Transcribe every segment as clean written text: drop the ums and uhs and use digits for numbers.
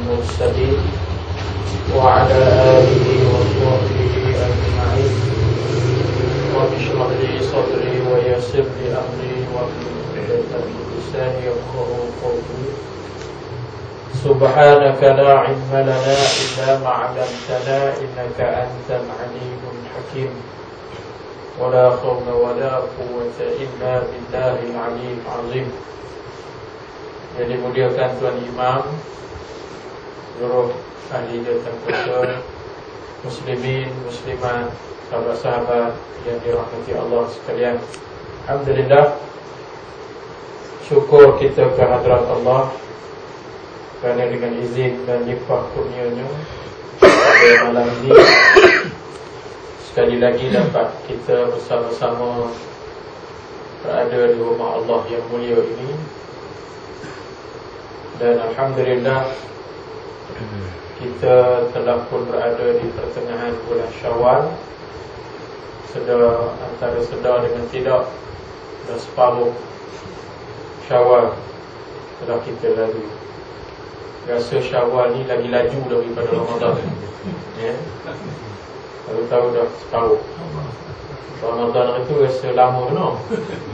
المرسلين وعلى آله وصحبه أجمعين. رب اشرح لي صدري ويسر لي أمري واحلل عقدة من لساني يفقهوا قولي. سبحانك لا علم لنا إلا ما علمتنا إنك أنت العليم الحكيم. ولا حول ولا قوة إلا بالله العلي العظيم. Yang dimuliakan Tuan Imam, seluruh ahli jawatan kuasa, muslimin, muslimat, sahabat-sahabat yang dirahmati Allah sekalian. Alhamdulillah, syukur kita kehadrat Allah kerana dengan izin dan limpah kurnianya pada malam ini sekali lagi dapat kita bersama-sama berada di rumah Allah yang mulia ini. Dan Alhamdulillah, kita telah pun berada di pertengahan bulan Syawal. Antara sedar dengan tidak, dan separuh Syawal telah kita lalui. Rasa Syawal ni lagi laju daripada Ramadan, ya? Baru tahu dah separuh. Ramadan itu rasa lama, no?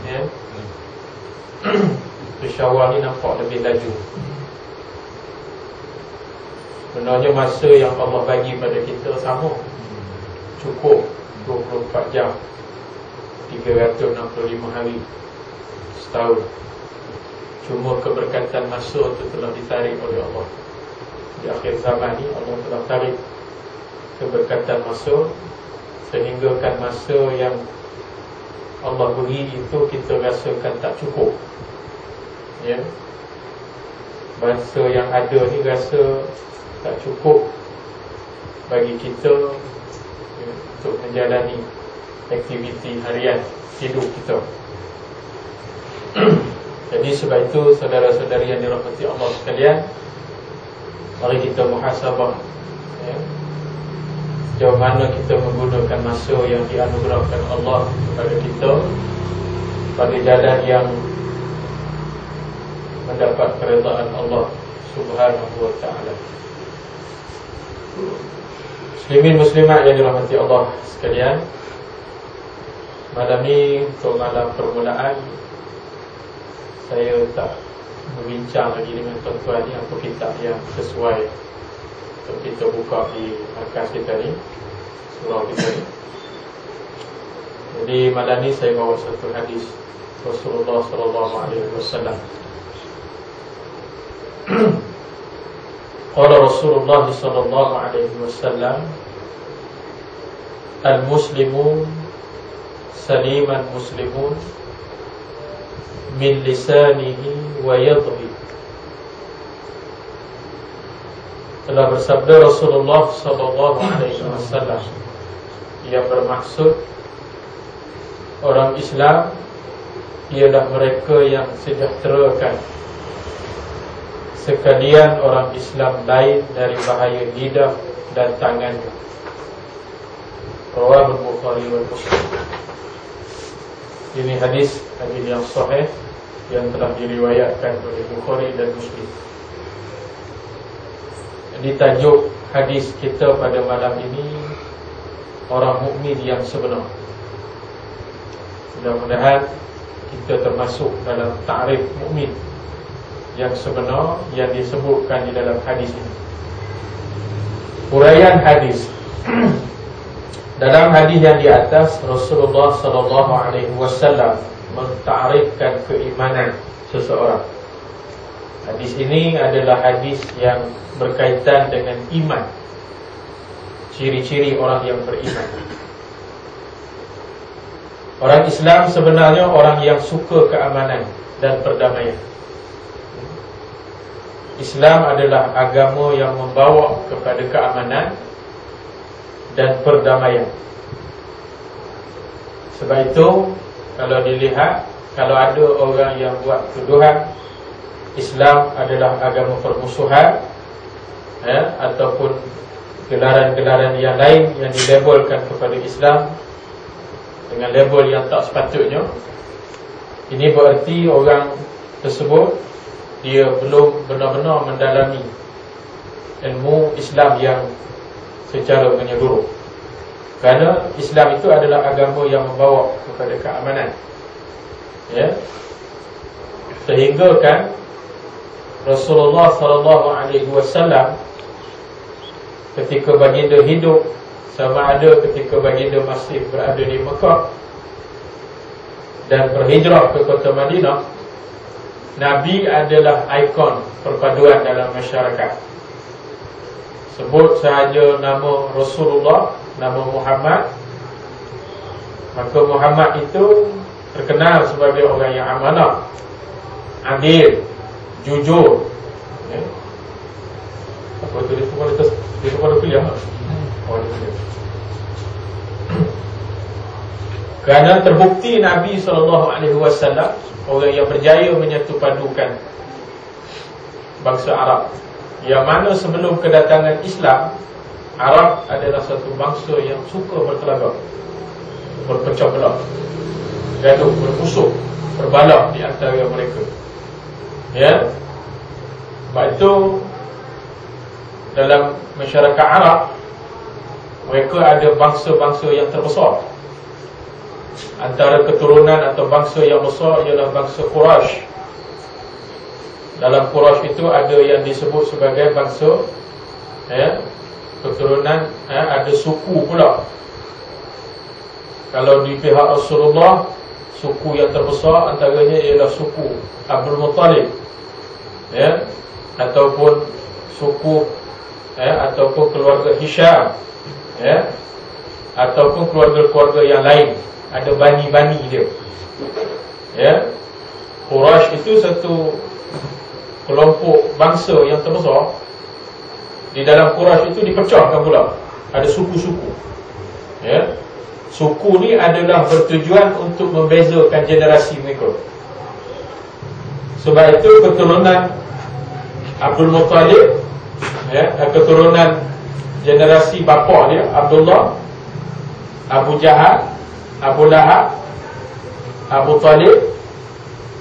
Ya? Syawal ni nampak lebih laju. Sebenarnya masa yang Allah bagi pada kita sama, cukup 24 jam, 365 hari setahun. Cuma keberkatan masa itu telah ditarik oleh Allah. Di akhir zaman ni Allah telah tarik keberkatan masa, sehinggakan masa yang Allah beri itu kita rasakan tak cukup, ya? Masa yang ada ni rasa tak cukup bagi kita, ya, untuk menjalani aktiviti harian hidup kita. Jadi sebab itu, saudara-saudari yang dirahmati Allah sekalian, mari kita muhasabah, ya, sejauh mana kita menggunakan masa yang dianugerahkan Allah kepada kita pada jalan yang mendapat keredaan Allah Subhanahu wa ta'ala. Muslimin muslimat yang dirahmati Allah sekalian, malam ni untuk malam permulaan, saya tak berbincang lagi dengan tuan-tuan ni apa kitab yang sesuai untuk kita buka di markas kita ni, surau kita ni. Jadi malam ni saya bawa satu hadis Rasulullah SAW. Qala Rasulullah SAW, al-muslimun saliman muslimun min lisanihi wa yadhi. Telah bersabda Rasulullah SAW yang bermaksud orang Islam ialah mereka yang sejahterakan sekalian orang Islam lain dari bahaya lidah dan tangannya. Rawahul Bukhari wal Muslim. Ini hadis yang sahih yang telah diriwayatkan oleh Bukhari dan Muslim. Jadi tajuk hadis kita pada malam ini, orang mukmin yang sebenar. Mudah-mudahan kita termasuk dalam ta'rif mukmin yang sebenar yang disebutkan di dalam hadis ini. Huraian hadis. Dalam hadis yang di atas, Rasulullah SAW mentarifkan keimanan seseorang. Hadis ini adalah hadis yang berkaitan dengan iman, ciri-ciri orang yang beriman. Orang Islam sebenarnya orang yang suka keamanan dan perdamaian. Islam adalah agama yang membawa kepada keamanan dan perdamaian. Sebab itu, kalau dilihat, kalau ada orang yang buat tuduhan Islam adalah agama permusuhan, ya, ataupun gelaran-gelaran yang lain yang dilabelkan kepada Islam dengan label yang tak sepatutnya, ini bererti orang tersebut dia belum benar-benar mendalami ilmu Islam yang secara menyeluruh. Kerana Islam itu adalah agama yang membawa kepada keamanan, ya. Sehingga kan Rasulullah SAW ketika baginda hidup, sama ada ketika baginda masih berada di Mekah dan berhijrah ke kota Madinah, Nabi adalah ikon perpaduan dalam masyarakat. Sebut sahaja nama Rasulullah, nama Muhammad, maka Muhammad itu terkenal sebagai orang yang amanah, adil, jujur, ya. Apa tu dia pada kuliah? Kerana terbukti Nabi SAW orang yang berjaya menyatu padukan bangsa Arab, yang mana sebelum kedatangan Islam, Arab adalah satu bangsa yang suka berkelabang, berpecah belah, gaduh, bermusuh, berbalak di antara mereka, ya. Sebab itu dalam masyarakat Arab, mereka ada bangsa-bangsa yang terbesar. Antara keturunan atau bangsa yang besar ialah bangsa Quraisy. Dalam Quraisy itu ada yang disebut sebagai bangsa, ya, keturunan, ada suku pula. Kalau di pihak Rasulullah, suku yang terbesar antaranya ialah suku Abdul Muttalib, ya, ataupun suku, ataupun keluarga Hisham, ya, ataupun keluarga-keluarga yang lain. Ada bani-bani dia, ya. Quraisy itu satu kelompok bangsa yang terbesar. Di dalam Quraisy itu dipecahkan pula, ada suku-suku, ya. Suku ni adalah bertujuan untuk membezakan generasi mereka. Sebab itu keturunan Abdul Muttalib, ya, keturunan generasi bapa dia Abdullah, Abu Jahal, Abu Lahab, Abu Talib,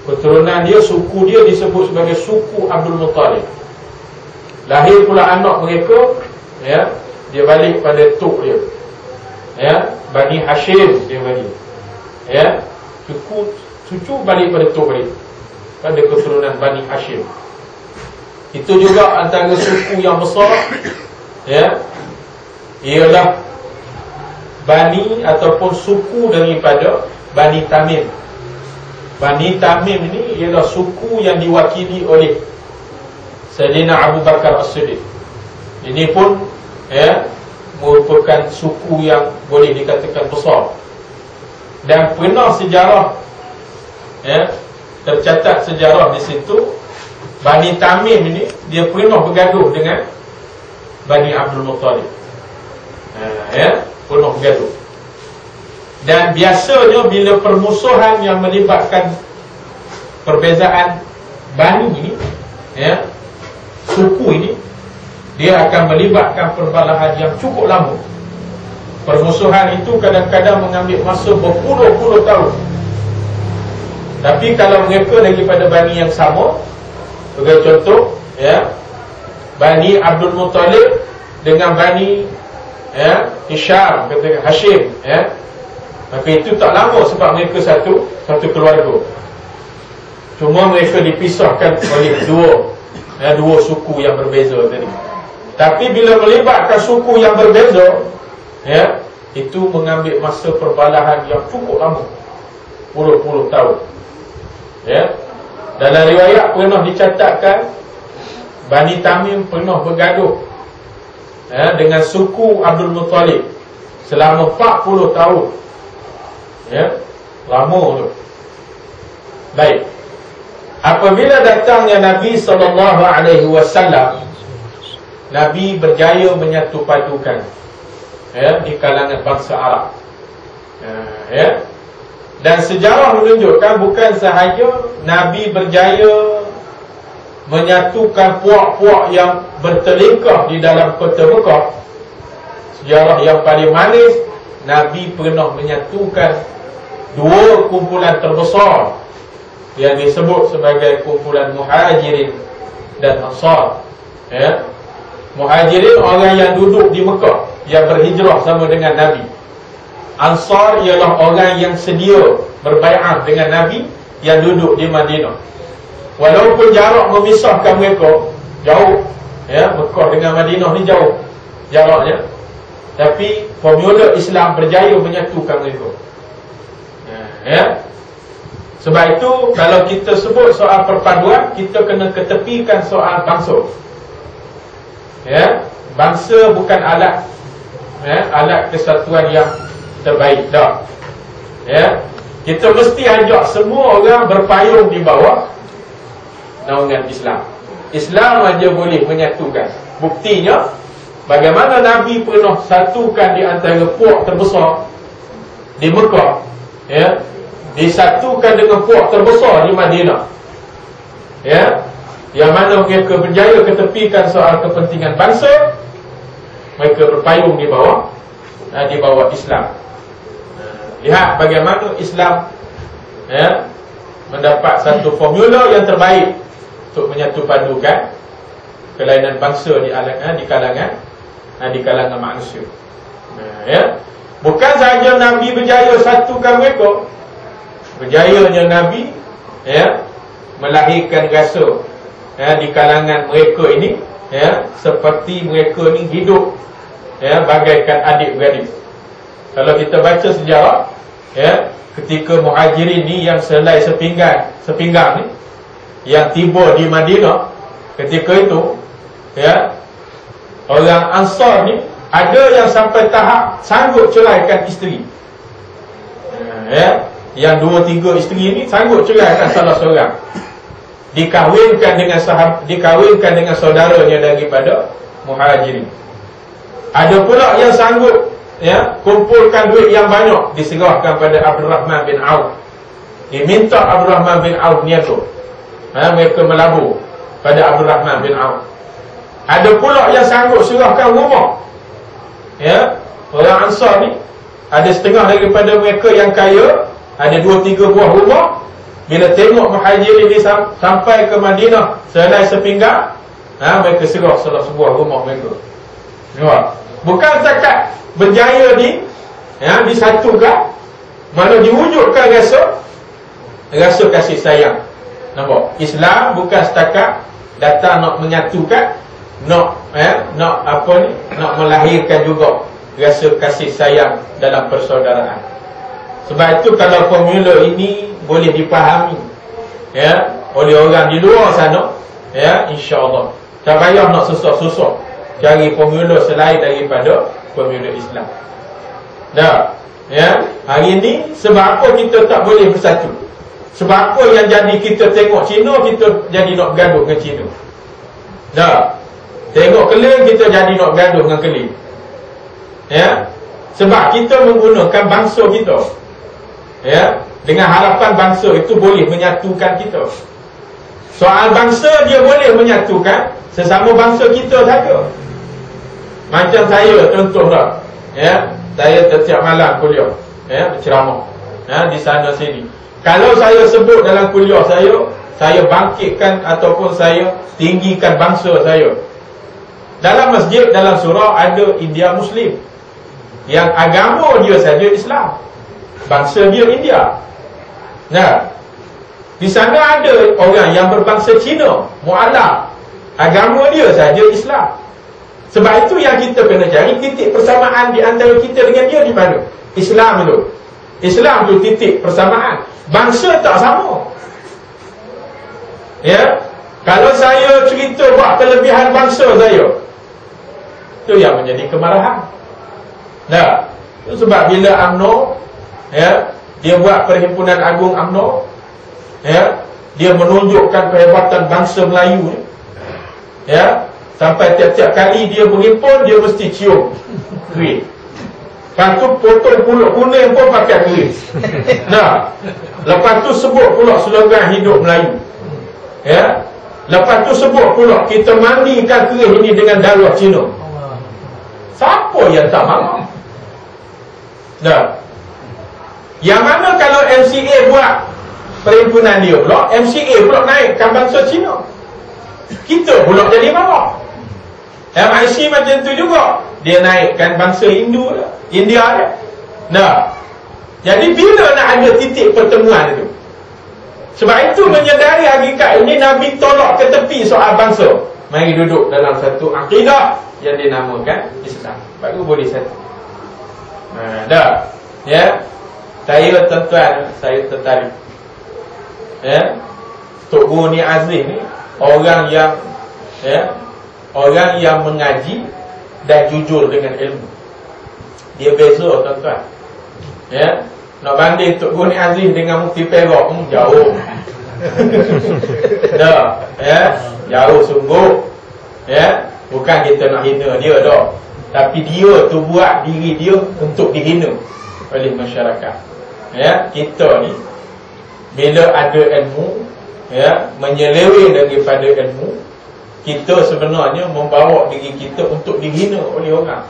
keturunan dia, suku dia disebut sebagai suku Abdul Muttalib. Lahir pula anak mereka, ya, dia balik pada tok dia, ya, Bani Hashim dia balik, ya, cucu balik pada tok balik, pada keturunan Bani Hashim. Itu juga antara suku yang besar, ya, ialah Bani ataupun suku daripada Bani Tamim. Bani Tamim ini ialah suku yang diwakili oleh Sayyidina Abu Bakar As-Siddiq. Ini pun, ya, merupakan suku yang boleh dikatakan besar. Dan pernah sejarah, ya, tercatat sejarah di situ, Bani Tamim ini dia pernah bergaduh dengan Bani Abdul Muttalib, ya, pernah bergaduh. Dan biasanya bila permusuhan yang melibatkan perbezaan bani ini, ya, suku ini, dia akan melibatkan perbalahan yang cukup lama. Permusuhan itu kadang-kadang mengambil masa berpuluh-puluh tahun. Tapi kalau mereka daripada bani yang sama, sebagai contoh, ya, Bani Abdul Muttalib dengan Bani, ya, Hisham, kata Hashim, ya, maka itu tak lama sebab mereka satu keluarga. Cuma mereka dipisahkan oleh dua suku yang berbeza tadi. Tapi bila melibatkan suku yang berbeza, ya, itu mengambil masa perbalahan yang cukup lama, puluh-puluh tahun, ya. Dalam riwayat pernah dicatatkan Bani Tamim pernah bergaduh, ya, dengan suku Abdul Muttalib selama 40 tahun, ya, lama tu. Baik. Apabila datangnya Nabi SAW, Nabi berjaya menyatu padukan, ya, di kalangan bangsa Arab, ya. Dan sejarah menunjukkan bukan sahaja Nabi berjaya menyatukan puak-puak yang bertelingkah di dalam kota Mekah. Sejarah yang paling manis, Nabi pernah menyatukan dua kumpulan terbesar yang disebut sebagai kumpulan Muhajirin dan Ansar, ya. Muhajirin orang yang duduk di Mekah, yang berhijrah sama dengan Nabi. Ansar ialah orang yang sedia berbai'ah dengan Nabi, yang duduk di Madinah. Walaupun jarak memisahkan mereka jauh, ya, Mekah dengan Madinah ni jauh jaraknya, tapi formula Islam berjaya menyatukan mereka. Ya. Sebab itu kalau kita sebut soal perpaduan, kita kena ketepikan soal bangsa. Ya, bangsa bukan alat, ya, alat kesatuan yang terbaik dah. Ya, kita mesti ajak semua orang berpayung di bawah naungan Islam. Islam aja boleh menyatukan. Buktinya, bagaimana Nabi pernah satukan di antara puak terbesar di Mekah, ya, disatukan dengan puak terbesar di Madinah, ya, yang mana mereka berjaya ketepikan soal kepentingan bangsa. Mereka berpayung di bawah Islam. Lihat bagaimana Islam, ya, mendapat satu formula yang terbaik untuk menyatu padukan kelainan bangsa di kalangan manusia. Ya, bukan sahaja Nabi berjaya satukan mereka, berjayanya Nabi, ya, melahirkan rasa, ya, di kalangan mereka ini, ya, seperti mereka ni hidup, ya, bagaikan adik-beradik. Kalau kita baca sejarah, ya, ketika Muhajirin ni yang selai sepinggang ni, yang tiba di Madinah, ketika itu, ya, orang Ansar ni ada yang sampai tahap sanggup ceraikan isteri. Ya, yang 2-3 isteri ni sanggup ceraikan salah seorang, dikahwinkan dengan saudaranya daripada Muhajirin. Ada pula yang sanggup, ya, kumpulkan duit yang banyak, diserahkan pada Abdurrahman bin Auf, diminta Abdurrahman bin Auf niaga, mereka melabur pada Abdurrahman bin Auf. Ada pula yang sanggup serahkan rumah, ya, orang Ansar ni ada setengah daripada mereka yang kaya, ada 2-3 buah rumah. Bila tengok Muhajirin ni sampai ke Madinah selai sepinggang, mereka serah salah sebuah rumah mereka. Ya. Bukan setakat berjaya disatukan, malah diwujudkan rasa kasih sayang. Nampak? Islam bukan setakat datang nak menyatukan, nak melahirkan juga rasa kasih sayang dalam persaudaraan. Sebab itu kalau formula ini boleh dipahami, ya, oleh orang di luar sana, ya, insya-Allah tak payah nak susah-susah cari formula selain daripada formula Islam. Dah, ya, hari ini sebab apa kita tak boleh bersatu? Sebab apa yang jadi kita tengok Cina, kita jadi nak bergaduh dengan Cina. Dah, tengok Keling, kita jadi nak bergaduh dengan Keling. Ya, sebab kita menggunakan bangsa kita, ya, dengan harapan bangsa itu boleh menyatukan kita. Soal bangsa dia boleh menyatukan sesama bangsa kita saja. Macam saya contohlah, ya, saya setiap malam kuliah, ya, berceramah, ya, di sana sini. Kalau saya sebut dalam kuliah saya bangkitkan ataupun saya tinggikan bangsa saya. Dalam masjid, dalam surau ada India Muslim, yang agama dia saja Islam, bangsa dia India. Nah, di sana ada orang yang berbangsa Cina, Mu'alaf, agama dia saja Islam. Sebab itu yang kita kena cari titik persamaan di antara kita dengan dia di mana? Islam itu. Islam itu titik persamaan. Bangsa tak sama. Ya, kalau saya cerita buat kelebihan bangsa saya, itu yang menjadi kemarahan. Nah, itu sebab bila UMNO, ya, dia buat Perhimpunan Agung UMNO, ya, dia menunjukkan kehebatan bangsa Melayu ni, ya, sampai tiap-tiap kali dia berhimpun, dia mesti cium keris. Lepas tu potong pulut kuning pun pakai keris. Nah, lepas tu sebut pula slogan hidup Melayu, ya. Lepas tu sebut pula kita mandikan keris ini dengan darah Cina. Siapa yang tak mahu? Nah, yang mana kalau MCA buat perhimpunan dia pula, MCA pula naikkan bangsa Cina, kita pula jadi marah. MIC macam tu juga. Dia naikkan bangsa Hindu dah, India dah. Nah, jadi bila nak ada titik pertemuan itu? Sebab itu menyedari hakikat ini, Nabi tolak ke tepi soal bangsa. Mari duduk dalam satu akidah yang dinamakan Islam, baru boleh satu. Dah. Ya. Saya tuan-tuan, saya tertarik. Ya. Tok Guru Ni Azim ni orang yang orang yang mengaji dan jujur dengan ilmu. Dia beza, tuan-tuan. Ya. Nak banding Tok Guru Ni Azim dengan Mufti Perak, jauh. Dah, ya, jauh sungguh. Ya, bukan kita nak hina dia dah, tapi dia tu buat diri dia untuk dihina oleh masyarakat. Ya, kita ni bila ada ilmu, ya, menyeleweng daripada ilmu, kita sebenarnya membawa diri kita untuk dihina oleh orang.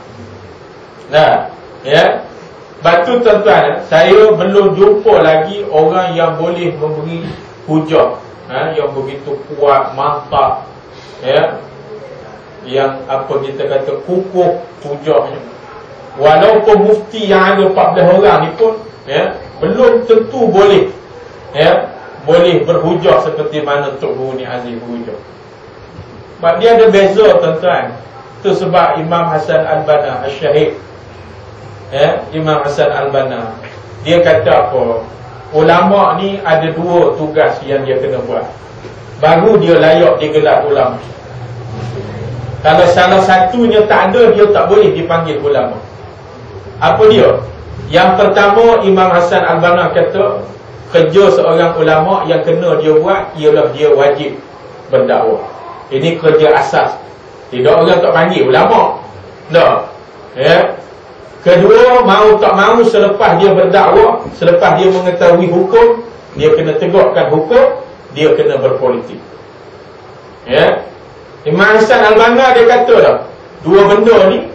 Nah, ya. Batu tuan-tuan, saya belum jumpa lagi orang yang boleh memberi hujah, yang begitu kuat, mantap, ya, yang apa kita kata kukuh hujahnya. Walaupun mufti yang ada 14 orang ni pun, ya, belum tentu boleh, ya, boleh berhujah seperti mana Tok Guru Ni Azim berhujah. Sebab dia ada beza, tuan-tuan. Itu sebab Imam Hasan Al-Banna Asy-Syahid, ya, Imam Hasan Al-Banna, dia kata apa? Ulama ni ada dua tugas yang dia kena buat, baru dia layak digelar ulama. Kalau salah satunya tak ada, dia tak boleh dipanggil ulama. Apa dia? Yang pertama, Imam Hasan Al-Banna kata, kerja seorang ulama yang kena dia buat ialah dia wajib berdakwah. Ini kerja asas. Tidak orang tak panggil ulama. Tak. Ya. Kedua, mau tak mau selepas dia berdakwah, selepas dia mengetahui hukum, dia kena tegakkan hukum, dia kena berpolitik. Ya. Imam Hasan Al-Banna dia kata dah, dua benda ni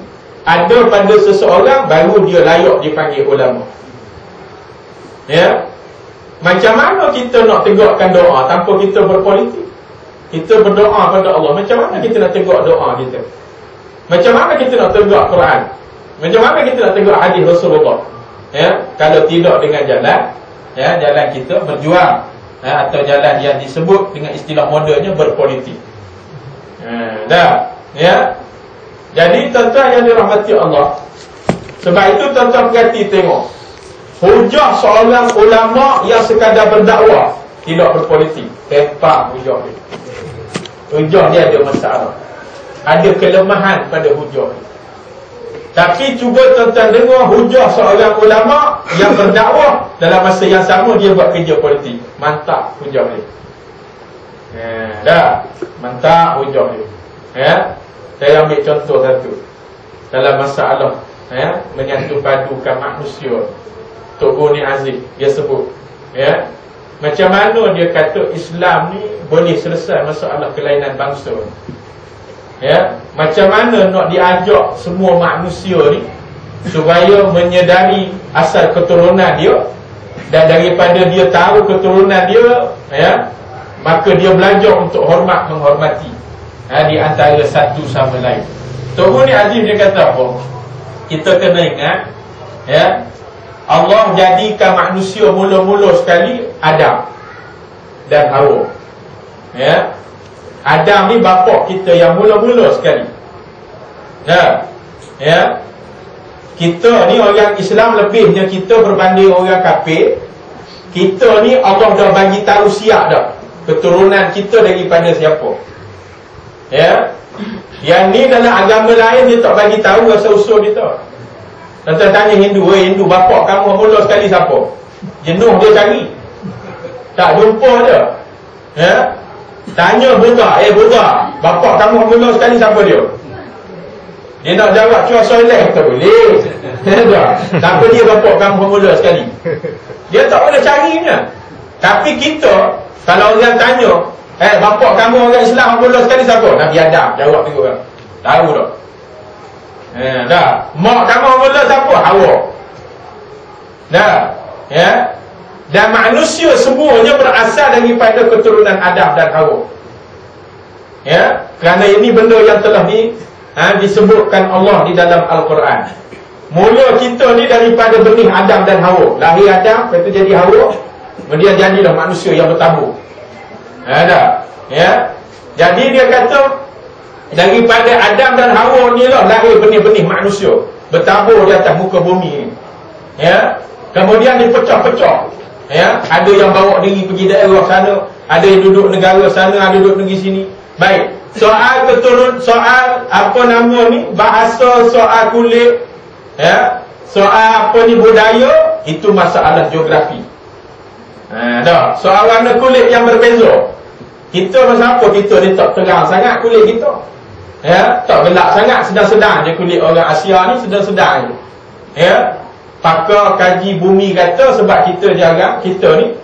ada pada seseorang, baru dia layak dipanggil ulama. Ya. Macam mana kita nak tegakkan doa tanpa kita berpolitik? Kita berdoa pada Allah, macam mana kita nak tegak doa kita? Macam mana kita nak tegak Quran? Macam mana kita nak tegak hadis Rasulullah? Ya, kalau tidak dengan jalan, ya, jalan kita berjuang, ya, atau jalan yang disebut dengan istilah modelnya berpolitik. Dah, ya. Jadi tuan-tuan yang dirahmati Allah, sebab itu tuan-tuan perhati tengok, hujah seorang ulama yang sekadar berdakwah, tidak berpolitik, tepat hujah dia. Hujah dia ada masalah, ada kelemahan pada hujah dia. Tapi cuba tuan-tuan dengar hujah seorang ulama yang berdakwah, dalam masa yang sama dia buat kerja politik. Mantap hujah dia. Dah, mantap hujah dia. Ya. Saya ambil contoh satu. Dalam masalah, ya, menyatu padukan manusia, Tok Guru Ni Azim dia sebut, ya, macam mana dia kata Islam ni boleh selesai masalah kelainan bangsa. Ya, macam mana nak diajak semua manusia ni supaya menyedari asal keturunan dia, dan daripada dia tahu keturunan dia, ya, maka dia belajar untuk hormat menghormati, di antara satu sama lain. Tok Guru Ni Azim dia kata apa? Kita kena ingat, ya, Allah jadikan manusia mula-mula sekali Adam dan Hawa. Ya. Adam ni bapa kita yang mula-mula sekali. Ya. Ya. Kita ni orang Islam lebihnya kita berbanding orang kafir. Kita ni Allah dah bagi tahu siap dah keturunan kita daripada siapa. Ya. Yang ni dalam agama lain dia tak bagi tahu asal usul kita. Nanti tanya Hindu, Hindu bapa kamu mula sekali siapa? Jenuh dia cari, tak jumpa dia. Ya. Tanya Buddha, Buddha, bapa kamu mula sekali siapa dia? Dia nak jawab cua soleh, tak boleh. Tapi dia bapa kamu mula sekali, dia tak boleh carinya. Tapi kita, kalau orang tanya, bapa kamu orang Islam mula sekali siapa? Nabi Adam, jawab tiga orang. Tahu tak? Dah. Mak kamu mula siapa? Hawa. Dah. Ya. Dan manusia semuanya berasal daripada keturunan Adam dan Hawa. Ya. Kerana ini benda yang telah disebutkan Allah di dalam Al-Quran. Mula kita ni daripada benih Adam dan Hawa. Lahir Adam, lepas tu jadi Hawa, kemudian jadilah manusia yang bertabur. Jadi dia kata daripada Adam dan Hawa ni lah lahir benih-benih manusia bertabur di atas muka bumi ni. Kemudian dipecah-pecah. Ada yang bawa diri pergi daerah sana, ada yang duduk negara sana, ada duduk negeri sini. Baik. Soal apa nama ni, bahasa, soal kulit, soal apa ni, budaya, itu masalah geografi. Soal warna kulit yang berbeza, kita masa apa kita ni tak terang sangat kulit kita, tak gelap sangat, sedang-sedang je kulit orang Asia ni, sedang-sedang je. Pakar kaji bumi kata sebab kita jarang, kita ni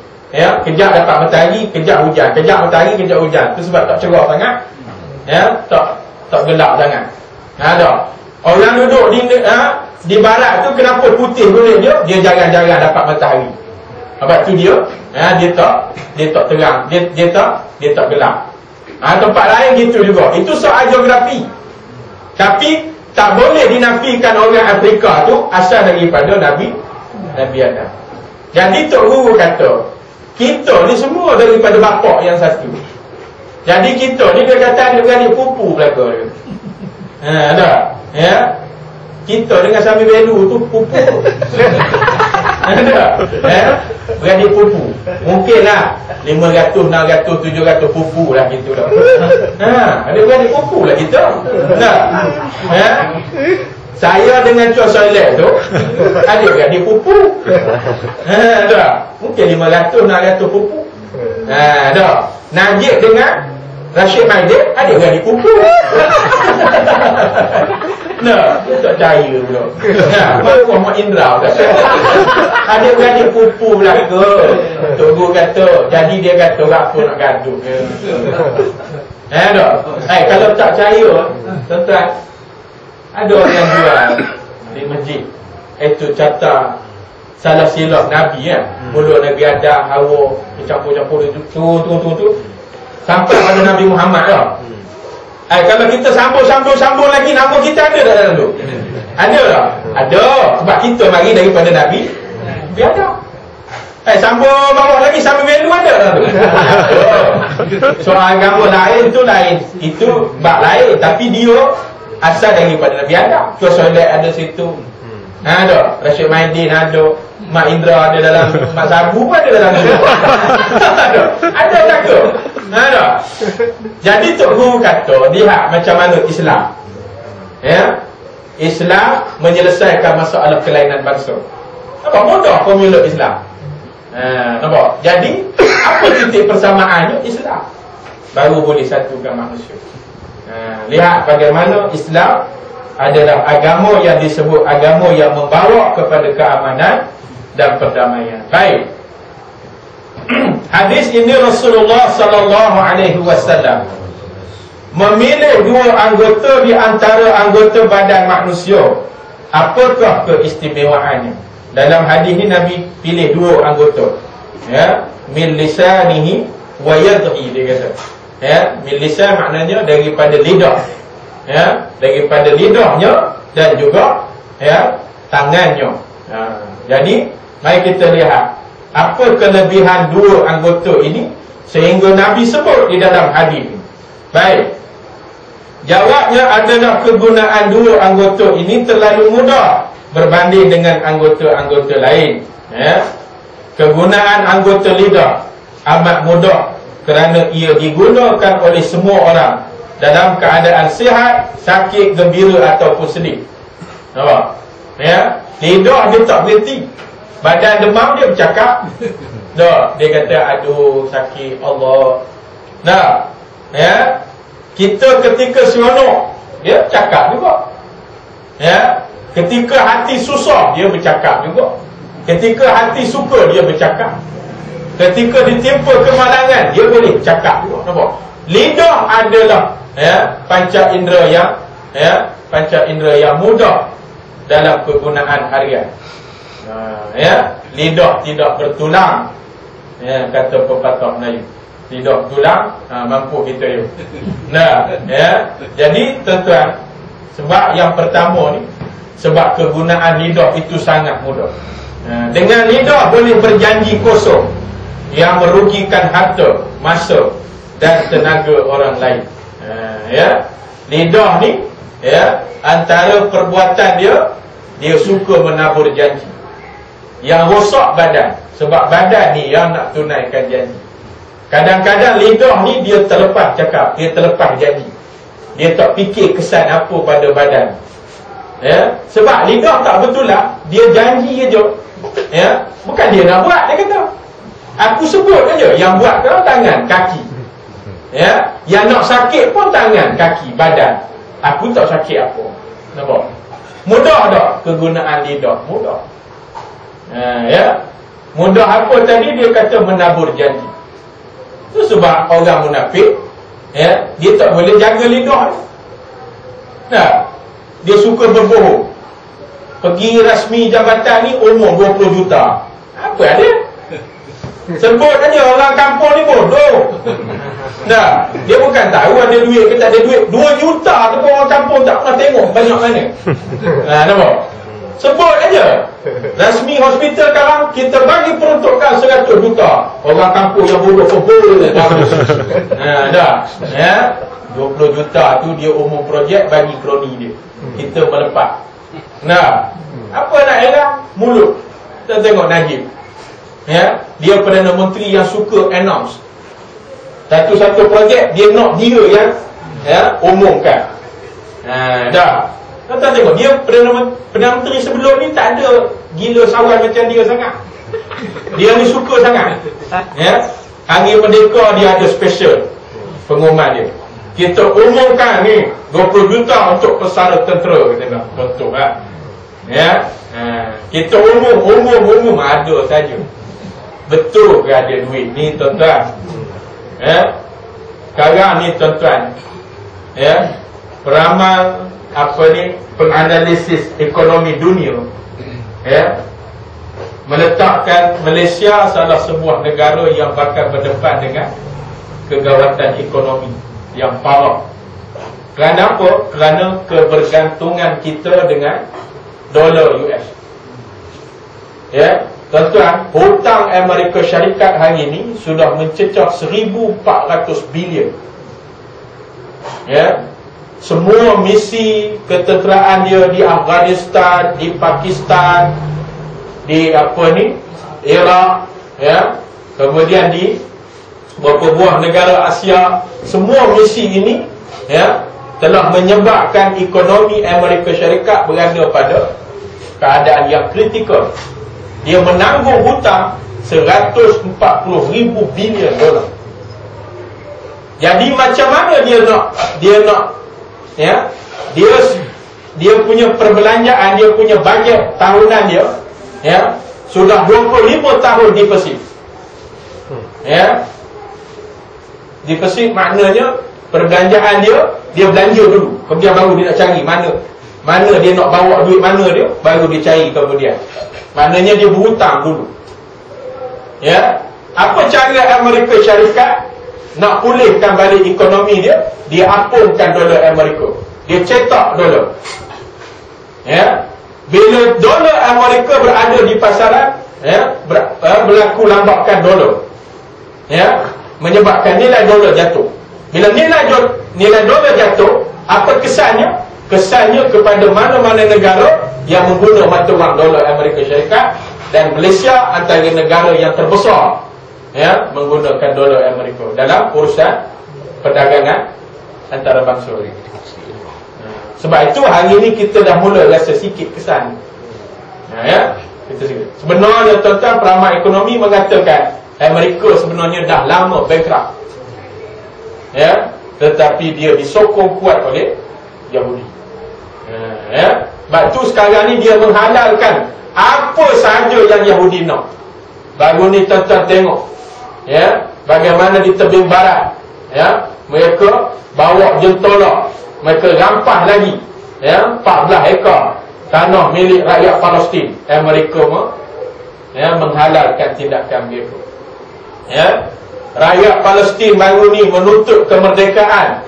kejap dapat matahari, kejap hujan, kejap matahari, kejap hujan. Itu sebab tak cerah sangat, tak gelap sangat. Orang duduk di barat tu kenapa putih kulit dia? Dia jarang-jarang dapat matahari. Sebab tu dia tak terang, dia tak gelap. Tempat lain gitu juga. Itu soal geografi. Tapi tak boleh dinafikan orang Afrika tu asal daripada Nabi Adam. Jadi Tok Guru kata, kita ni semua daripada bapak yang satu. Jadi kita ni dia kata adik-beradik pupu belaka dia. Kita dengan Sami Belu tu pupu. Beradik pupu. Mungkinlah 500, 600, 700 pupu lah gitu dah. Adik-beradik pupu lah kita. Saya dengan Cua Soleh tu adik-beradik pupu. Mungkin 500, 600 pupu. Najib dengan Rashid Maidin adik-beradik pupu. Tak percaya pula. Muhammad Indra kata adik-beradik pupu belaka. Tok Guru kata, jadi dia kata orang pun nak gaduh. Kalau tak percaya, tuan-tuan, ada orang yang jual di masjid, itu catat salah silap Nabi mulut Nabi Adam, Hawa, campur-campur tu sampai pada Nabi Muhammad lah. Kalau kita sambung lagi, nama kita ada tak dalam tu? Ada tak? Ada. Sebab kita mari daripada Nabi Adam. Sambung bawah lagi, sambung Belu ada tak tu? Soal agama lain tu lain. Itu bab lain. Tapi dia asal daripada Nabi Adam. Cua Soleh ada situ. Ada. Rashid Maidin ada. Mak Indra ada dalam, Mak Sabu pun ada dalam tu. Ada tak tu? Jadi Tok Guru kata, lihat macam mana Islam Islam menyelesaikan masalah kelainan bangsa. Nampak mudah formula Islam. Nampak? Jadi apa titik persamaannya? Islam baru boleh satukan manusia. Lihat bagaimana Islam adalah agama yang disebut agama yang membawa kepada keamanan dan perdamaian. Baik. Hadis ini Rasulullah sallallahu alaihi wasallam memilih dua anggota di antara anggota badan manusia. Apakah keistimewaannya? Dalam hadis ini Nabi pilih dua anggota. Min lisanihi wa yadhi, dia kata. Min lisan maknanya daripada lidah. Daripada lidahnya dan juga tangannya. Jadi mari kita lihat apa kelebihan dua anggota ini sehingga Nabi sebut di dalam hadis. Baik. Jawabnya adalah kegunaan dua anggota ini terlalu mudah berbanding dengan anggota-anggota lain. Kegunaan anggota lidah amat mudah kerana ia digunakan oleh semua orang dalam keadaan sihat, sakit, gembira ataupun sedih. Nampak? Lidah dia tak berhenti. Badan demam dia bercakap. Dia kata aduh sakit Allah. Kita ketika seronok dia bercakap juga. Ketika hati susah dia bercakap juga. Ketika hati suka dia bercakap. Ketika ditimpa kemalangan dia boleh bercakap juga. Nampak? Lidah adalah panca indera yang mudah dalam kegunaan harian. Lidah tidak bertulang, kata pepatah Melayu. Lidah tulang, mampu kita. Jadi tuan-tuan, Sebab yang pertama ni, sebab kegunaan lidah itu sangat mudah. Dengan lidah boleh berjanji kosong yang merugikan harta, masa dan tenaga orang lain. Ya, lidah ni, ya, antara perbuatan dia suka menabur janji yang rosak badan. Sebab badan ni yang nak tunaikan janji. Kadang-kadang lidah ni dia terlepas cakap, dia terlepas janji. Dia tak fikir kesan apa pada badan. Ya, sebab lidah tak betul lah, dia janji je. Ya, bukan dia nak buat, dia kata. Aku sebut aja, yang buat kan tangan, kaki. Ya, yang nak sakit pun tangan, kaki, badan. Aku tak sakit apa. Nampak? Mudah tak kegunaan lidah? Mudah. Ya, mudah apa tadi? Dia kata menabur janji. Itu sebab orang munafik, ya, dia tak boleh jaga lidah. Nah, dia suka berbohong. Pergi rasmi jabatan ni umur 20 juta. Apa ada? Sebut aja orang kampung ni bodoh. Nah, dia bukan tahu ada duit ke tak ada duit. 2 juta tu orang kampung tak pernah tengok banyak mana. Nampak? Sebut aja. Rasmi hospital sekarang kita bagi peruntukan 100 juta. Orang kampung yang bodoh kumpul dah. Ya. 20 juta tu dia umum projek bagi kroni dia. Kita melepas. Nah, apa nak heran? Mulut. Kita tengok Najib. Ya, dia Perdana Menteri yang suka announce. Satu-satu projek dia nak dia yang, ya, umumkan. Dah. Kita tengok dia Perdana Menteri sebelum ni tak ada gila sawan macam dia sangat. Dia ni suka sangat. Ya. Hari Merdeka dia ada special pengumuman dia. Kita umumkan ni 20 juta untuk pesara tentera, kita nak contoh lah. Ya. Kita umum ada saja. Betul ke ada duit ni tuan-tuan? Ya. Sekarang ni tuan-tuan, ya, peramal penganalisis ekonomi dunia, ya, meletakkan Malaysia salah sebuah negara yang bakal berdepan dengan kegawatan ekonomi yang parah. Kerana apa? Kerana kebergantungan kita dengan dolar US. Ya, tuan-tuan, hutang Amerika Syarikat hari ini sudah mencecah 1,400 bilion. Ya. Semua misi ketenteraan dia di Afghanistan, di Pakistan, di Iraq, ya, kemudian di beberapa buah negara Asia, semua misi ini, ya, telah menyebabkan ekonomi Amerika Syarikat berada pada keadaan yang kritikal. Dia menanggung hutang 140,000 bilion dolar. Jadi macam mana dia nak ya, dia punya perbelanjaan, dia punya bajet tahunan dia, ya, sudah 25 tahun defisit. Ya. Defisit maknanya perbelanjaan dia belanja dulu, kemudian baru dia nak cari mana dia nak bawa duit mana dia, baru dia cari kemudian. Maknanya dia berhutang dulu. Ya. Apa cara Amerika Syarikat nak pulihkan balik ekonomi dia? Dia apungkan dolar Amerika. Dia cetak dolar. Ya. Bila dolar Amerika berada di pasaran, ya, berlaku lambakan dolar. Ya, menyebabkan nilai dolar jatuh. Bila nilai dolar jatuh, apa kesannya? Kesannya kepada mana-mana negara yang mengguna mata wang dolar Amerika Syarikat, dan Malaysia antara negara yang terbesar, ya, menggunakan dolar Amerika dalam urusan perdagangan antarabangsa. Sebab itu hari ini kita dah mula rasa sikit kesan. Ya, sebenarnya tuan-tuan, peramal ekonomi mengatakan Amerika sebenarnya dah lama bankrupt. Ya, tetapi dia disokong kuat oleh Yahudi. Ya, sebab tu sekarang ni dia menghalalkan apa sahaja yang Yahudi nak. Baru ni tuan-tuan tengok, ya, bagaimana di tebing barat, ya, mereka bawa jentolak, mereka rampas lagi, ya, 14 ekar tanah milik rakyat Palestin. Amerika menghalalkan tindakan mereka. Ya, rakyat Palestin baru ni menuntut kemerdekaan.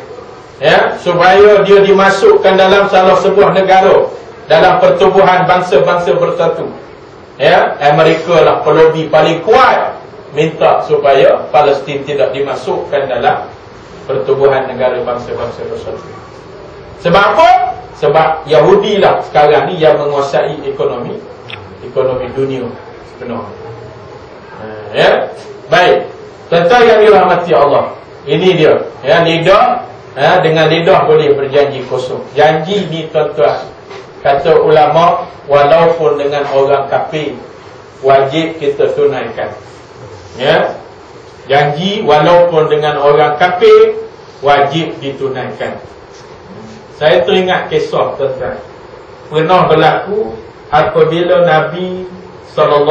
ya, supaya dia dimasukkan dalam salah sebuah negara, dalam pertubuhan bangsa-bangsa bersatu. Ya, Amerika lah pelobi paling kuat minta supaya Palestin tidak dimasukkan dalam pertubuhan negara bangsa-bangsa bersatu. Sebab apa? Sebab Yahudi lah sekarang ni yang menguasai ekonomi dunia penuh. Ya, baik. Tentang yang dirahmati Allah, ini dia. Ya, lidah, dengan lidah boleh berjanji kosong. Janji ni tuan-tuan, kata ulama, walaupun dengan orang kafir, wajib kita tunaikan. Ya, janji walaupun dengan orang kafir, wajib ditunaikan. Saya teringat kisah tuan-tuan, pernah berlaku apabila Nabi SAW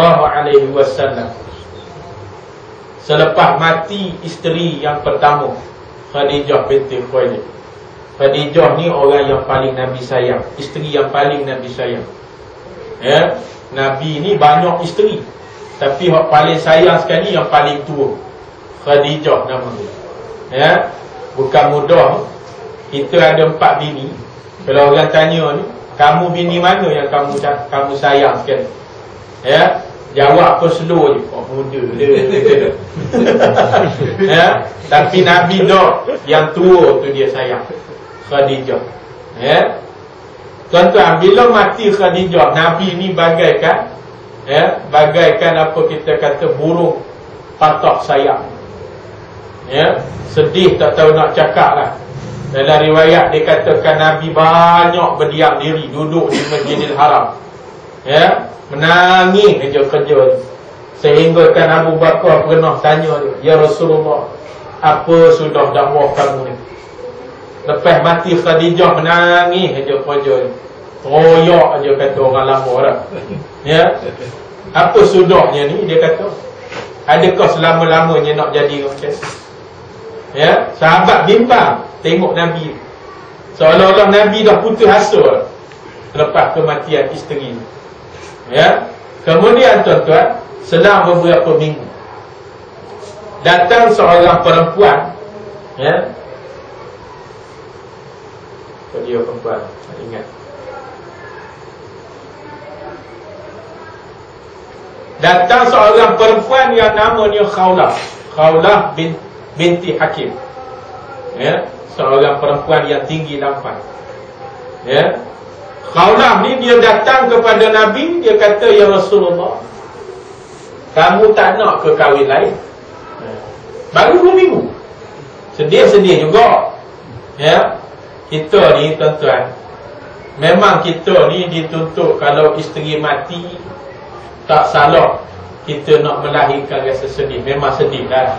selepas mati isteri yang pertama, Khadijah binti Khuwailid. Khadijah ni orang yang paling Nabi sayang, isteri yang paling Nabi sayang. Ya, Nabi ni banyak isteri, tapi yang paling sayang sekali yang paling tua, Khadijah nama dia. Ya, bukan mudah. Kita ada 4 bini. Kalau orang tanya ni, kamu bini mana yang kamu sayang sekali? Ya, jawab apa slow je. Oh, muda dia. Ya, tapi Nabi dah yang tua tu dia sayang, Khadijah. Ya, tuan-tuan, bila mati Khadijah, Nabi ni bagaikan, ya, bagaikan apa kita kata burung patah sayap. Ya, sedih tak tahu nak cakap lah. Dalam riwayat dikatakan Nabi banyak berdiam diri, duduk di Masjidil Haram. Ya, menangis kerja-kerja. Sehingga kan Abu Bakar pernah tanya dia, ya Rasulullah, apa sudah dakwah kamu ni? Lepas mati Khadijah menangis kerja-kerja. Royak aja kata orang lama dah. Ya, apa sudahnya ni? Dia kata, adakah selama-lamanya nak jadi macam ni? Ya, sahabat bimbang tengok Nabi, seolah-olah Nabi dah putus asa lepas kematian isteri. Ya, kemudian tuan-tuan, selang beberapa minggu datang seorang perempuan. Ya, dia perempuan, saya ingat. Datang seorang perempuan yang namanya Khawlah binti Hakim. Ya, seorang perempuan yang tinggi lampan. Ya, Khawlah ni dia datang kepada Nabi, dia kata, ya Rasulullah, kamu tak nak ke kahwin lain? Baru 2 minggu. Sedih-sedih juga. Ya, kita ni tuan-tuan, memang kita ni dituntut kalau isteri mati, tak salah kita nak melahirkan rasa sedih. Memang sedih lah,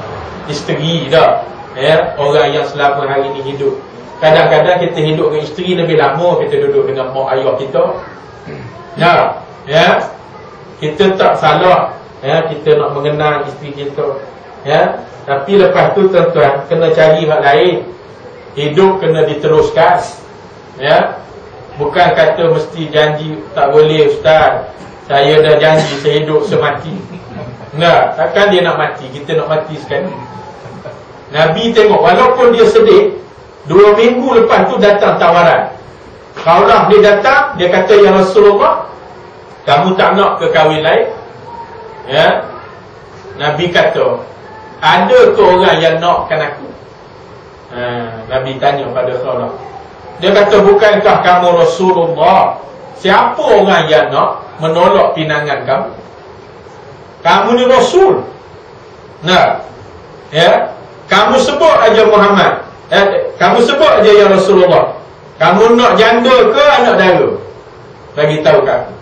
isteri dah. Ya, orang yang selama hari ni hidup. Kadang-kadang kita hidup dengan isteri lebih lama kita duduk dengan mak ayah kita. Ya, kita tak salah. Ya, kita nak mengenal isteri kita. Ya, tapi lepas tu tuan-tuan, kena cari hak lain. Hidup kena diteruskan. Ya, bukan kata mesti janji, tak boleh ustaz, saya dah janji sehidup semati. Enggak, takkan dia nak mati, kita nak mati sekali. Nabi tengok, walaupun dia sedih, 2 minggu lepas tu datang tawaran. Khawlah dia datang, dia kata, ya Rasulullah, kamu tak nak ke kahwin lain? Ya, Nabi kata, ada ke orang yang nakkan aku? Nabi tanya pada Khawlah. Dia kata, bukankah kamu Rasulullah? Siapa orang yang nak menolak pinangan kamu? Kamu ni Rasul. Nah, ya, kamu sebut aja Muhammad, kamu sebut aja ya Rasulullah. Kamu nak janda ke anak dara? Bagi tahu kat aku.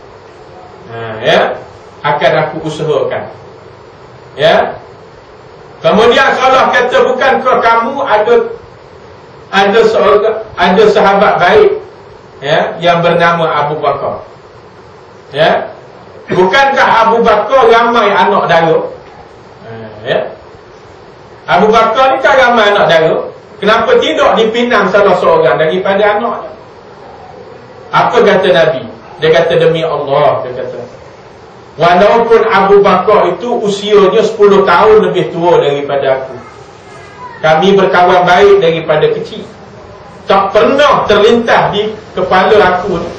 Ya, akan aku usahakan. Ya. Kemudian kalau kata, bukankah kamu ada sahabat baik, ya, yang bernama Abu Bakar? Ya. Bukankah Abu Bakar ramai anak dara? Ya. Abu Bakar ni kan ramai anak dara. Kenapa tidak dipinang salah seorang daripada anaknya? Apa kata Nabi? Dia kata, demi Allah, dia kata, walaupun Abu Bakar itu usianya 10 tahun lebih tua daripada aku, kami berkawan baik daripada kecil. tak pernah terlintas di kepala aku ni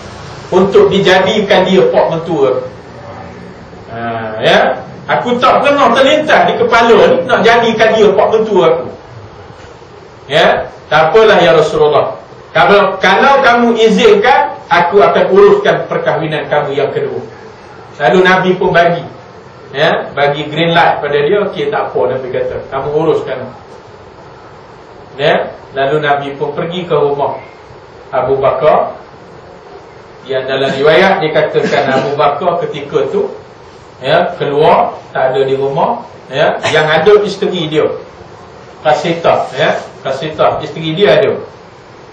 untuk dijadikan dia pak mentua. Ya, aku tak pernah terlintas di kepala ni nak jadikan dia pak mentua aku. Ya, tak apalah ya Rasulullah. Kalau kamu izinkan, aku akan uruskan perkahwinan kamu yang kedua. Lalu Nabi pun bagi, ya, bagi green light pada dia. Okey, tak apa, Nabi kata, kamu uruskan. Ya, lalu Nabi pun pergi ke rumah Abu Bakar. Yang dalam riwayat dikatakan Abu Bakar ketika tu, ya, keluar, tak ada di rumah, ya, yang ada isteri dia, Qasitah, ya, Qasitah, isteri dia ada.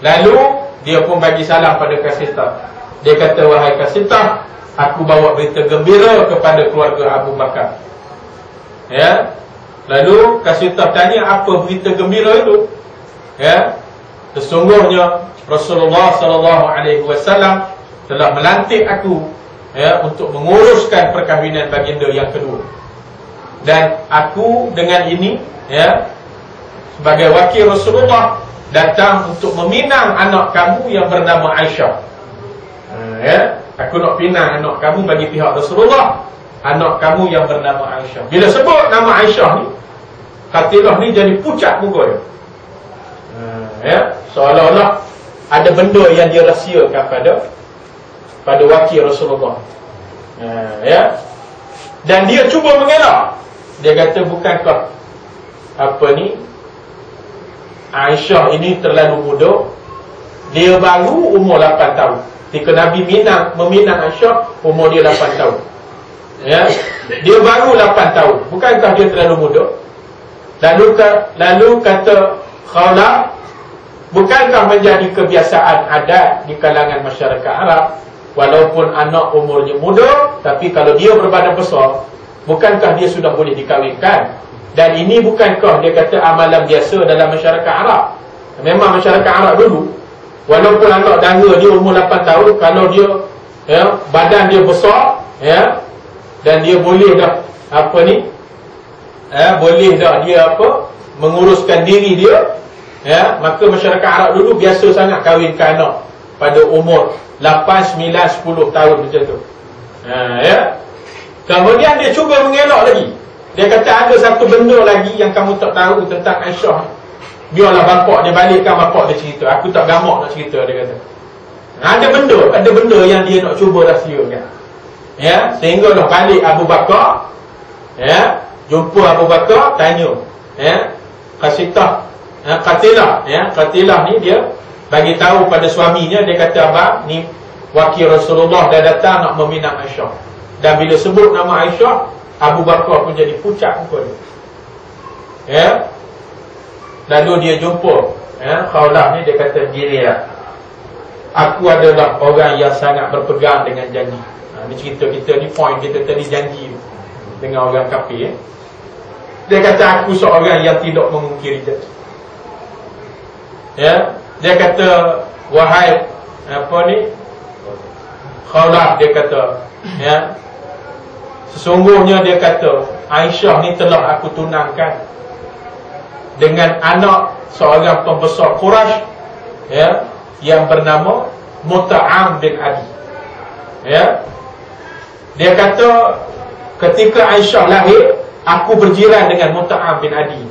Lalu dia pun bagi salam pada Qasitah. Dia kata, wahai Qasitah, aku bawa berita gembira kepada keluarga Abu Bakar. Ya. Lalu Qasitah tanya, apa berita gembira itu? Ya. Sesungguhnya Rasulullah SAW telah melantik aku, ya, untuk menguruskan perkahwinan baginda yang kedua. Dan aku dengan ini, ya, sebagai wakil Rasulullah datang untuk meminang anak kamu yang bernama Aisyah. Ya, aku nak pinang anak kamu bagi pihak Rasulullah, anak kamu yang bernama Aisyah. Bila sebut nama Aisyah ni, Qatilah ni jadi pucat muka dia. Ya, seolah-olah ada benda yang dia rahsiakan pada wakil Rasulullah. Ya. Dan dia cuba mengelak. Dia kata, bukankah Aisyah ini terlalu muda? Dia baru umur 8 tahun. Ketika Nabi meminang Aisyah, umur dia 8 tahun. Ya. Dia baru 8 tahun. Bukankah dia terlalu muda? Lalu kata Khawlah, bukankah menjadi kebiasaan adat di kalangan masyarakat Arab, walaupun anak umurnya muda, tapi kalau dia berbadan besar, bukankah dia sudah boleh dikawinkan? Dan ini bukankah, dia kata, amalan biasa dalam masyarakat Arab? Memang masyarakat Arab dulu, walaupun anak dara dia umur 8 tahun, kalau dia, ya, badan dia besar, ya, dan dia boleh dah boleh dah dia menguruskan diri dia, ya, maka masyarakat Arab dulu biasa sangat kahwinkan anak pada umur 8, 9, 10 tahun macam tu. Ya. Kemudian dia cuba mengelak lagi. Dia kata, ada satu benda lagi yang kamu tak tahu tentang Aisyah. Biarlah bapak dia balikkan, bapak dia cerita. Aku tak gamak nak cerita, dia kata. Ada benda yang dia nak cuba rahsiakan. Ya, sehinggalah balik Abu Bakar, ya, jumpa Abu Bakar, tanya, ya, Qasitah, Qatilah, ya, Qatilah ni dia bagi tahu pada suaminya. Dia kata, abang, ni wakil Rasulullah dah datang nak meminang Aisyah. Dan bila sebut nama Aisyah, Abu Bakar pun jadi pucat muka dia. Ya. Lalu dia jumpa, ya, Khawlah ni, dia kata, gililah, aku adalah orang yang sangat berpegang dengan janji. Ni cerita kita ni, point kita tadi, janji dengan orang kafir, ya. Dia kata, aku seorang yang tidak memungkiri janji. Ya. Dia kata, wahai Khawlah, dia kata, ya, sesungguhnya, dia kata, Aisyah ni telah aku tunangkan dengan anak seorang pembesar Quraisy, ya, yang bernama Mut'am bin Adi. Ya. Dia kata, ketika Aisyah lahir, aku berjiran dengan Mut'am bin Adi.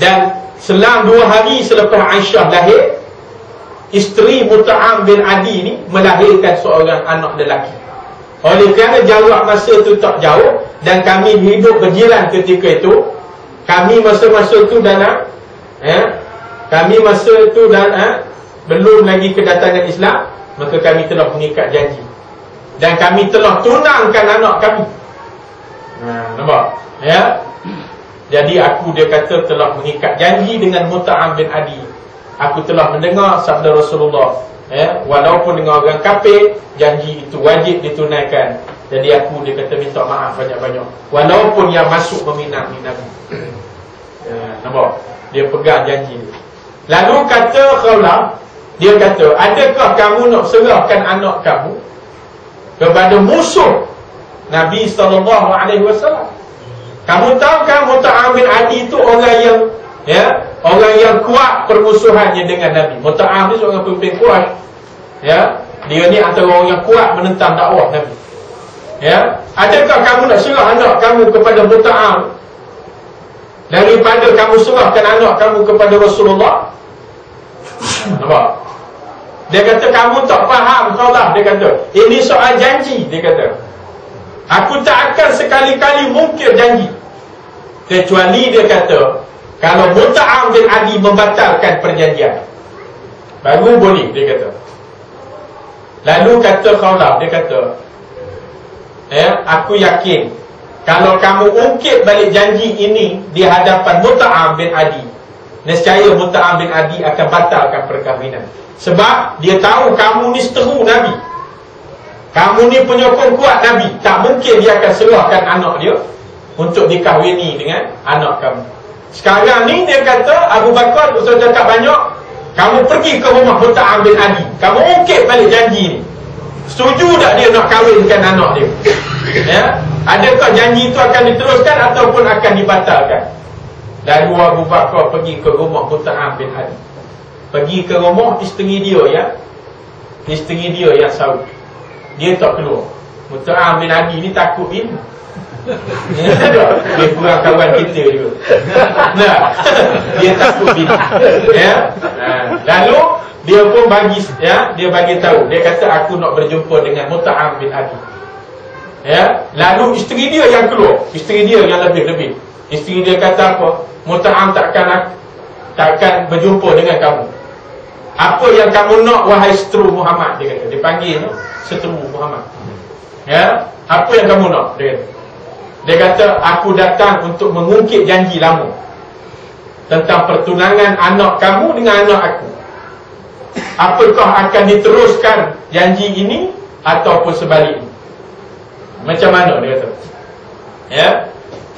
Dan selang 2 hari selepas Aisyah lahir, isteri Mut'am bin Adi ni melahirkan seorang anak lelaki. Oleh kerana jarak masa itu tak jauh, dan kami hidup berjiran ketika itu, kami masa-masa itu dalam, ya, kami masa itu dan belum lagi kedatangan Islam, maka kami telah mengikat janji, dan kami telah tunangkan anak kami. Nampak? Ya. Jadi aku, dia kata, telah mengikat janji dengan Mut'am bin Adi. Aku telah mendengar sabda Rasulullah, ya, walaupun dengan orang kafir, janji itu wajib ditunaikan. Jadi aku, dia kata, minta maaf banyak-banyak, walaupun yang masuk meminang ni Nabi. Ya, nampak? Dia pegang janji. Lalu kata Khawlah, dia kata, adakah kamu nak serahkan anak kamu kepada musuh Nabi SAW? Kamu tahu kan, Mut'am bin Adi itu orang yang, ya, orang yang kuat permusuhannya dengan Nabi. Muta'am ni seorang pemimpin Quraisy. Ya, dia ni antara orang yang kuat menentang dakwah Nabi. Ya, adakah kamu nak serah anak kamu kepada Muta'am daripada kamu serahkan anak kamu kepada Rasulullah? Nampak? Dia kata kamu tak faham Khawlah. Dia kata ini soal janji. Dia kata aku tak akan sekali-kali mungkir janji, kecuali dia kata kalau Muta'am bin Adi membatalkan perjanjian, baru boleh. Dia kata. Lalu kata Khawlah, dia kata aku yakin kalau kamu ungkit balik janji ini di hadapan Muta'am bin Adi, nescaya Muta'am bin Adi akan batalkan perkahwinan. Sebab dia tahu kamu ni seteru Nabi, kamu ni penyokong kuat Nabi. Tak mungkin dia akan serahkan anak dia untuk dikahwini dengan anak kamu. Sekarang ni dia kata Abu Bakar Ustaz cakap banyak, kamu pergi ke rumah Muta'am bin Adi, kamu ungkit balik janji ni. Setuju tak dia nak kahwinkan anak dia? Ya? Adakah janji itu akan diteruskan ataupun akan dibatalkan? Lalu Abu Bakar pergi ke rumah Muta'am bin Adi, pergi ke rumah isteri dia, ya, isteri dia yang Saud. Dia tak keluar. Muta'am bin Adi ni takut bini. Dia kurang kawan kita juga. Nah, dia takut bini. Ya. Lalu dia pun bagi, ya, dia bagi tahu. Dia kata aku nak berjumpa dengan Muta'am bin Adi. Ya. Lalu isteri dia yang keluar, isteri dia yang lebih-lebih. Isteri dia kata apa? Muta'am takkan berjumpa dengan kamu. Apa yang kamu nak wahai seteru Muhammad? Dia kata. Dia panggil seteru Muhammad. Ya. Apa yang kamu nak? Dia kata. Dia kata aku datang untuk mengungkit janji lama tentang pertunangan anak kamu dengan anak aku. Apakah akan diteruskan janji ini ataupun sebaliknya? Macam mana? Dia kata. Ya.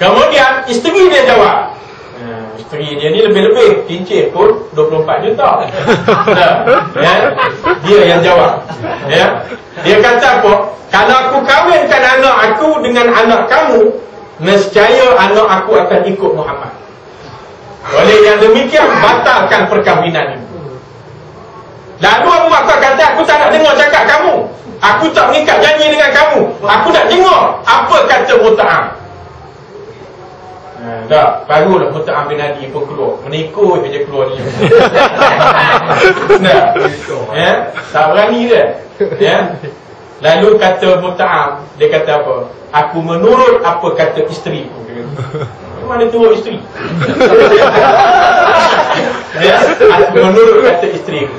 Kemudian isteri dia jawab. Isteri dia ni lebih-lebih, cincin pun 24 juta. Ya. Dia yang jawab. Ya. Dia kata apa? Kalau aku kahwinkan anak aku dengan anak kamu, nescaya anak aku akan ikut Muhammad. Oleh yang demikian, batalkan perkahwinan ini. Lalu Abu Bakar kata, aku tak nak dengar cakap kamu, aku tak mengikat janji dengan kamu, aku nak dengar apa kata Muta'am. Tak, barulah Muta'am bin Adi pun keluar. Menikah je keluar ni. Nah, ya, tak berani dia. Ya. Lalu kata Muta'am, dia kata apa? Aku menurut apa kata isteri aku. Mana turut isteri? Ya, aku menurut kata isteri aku.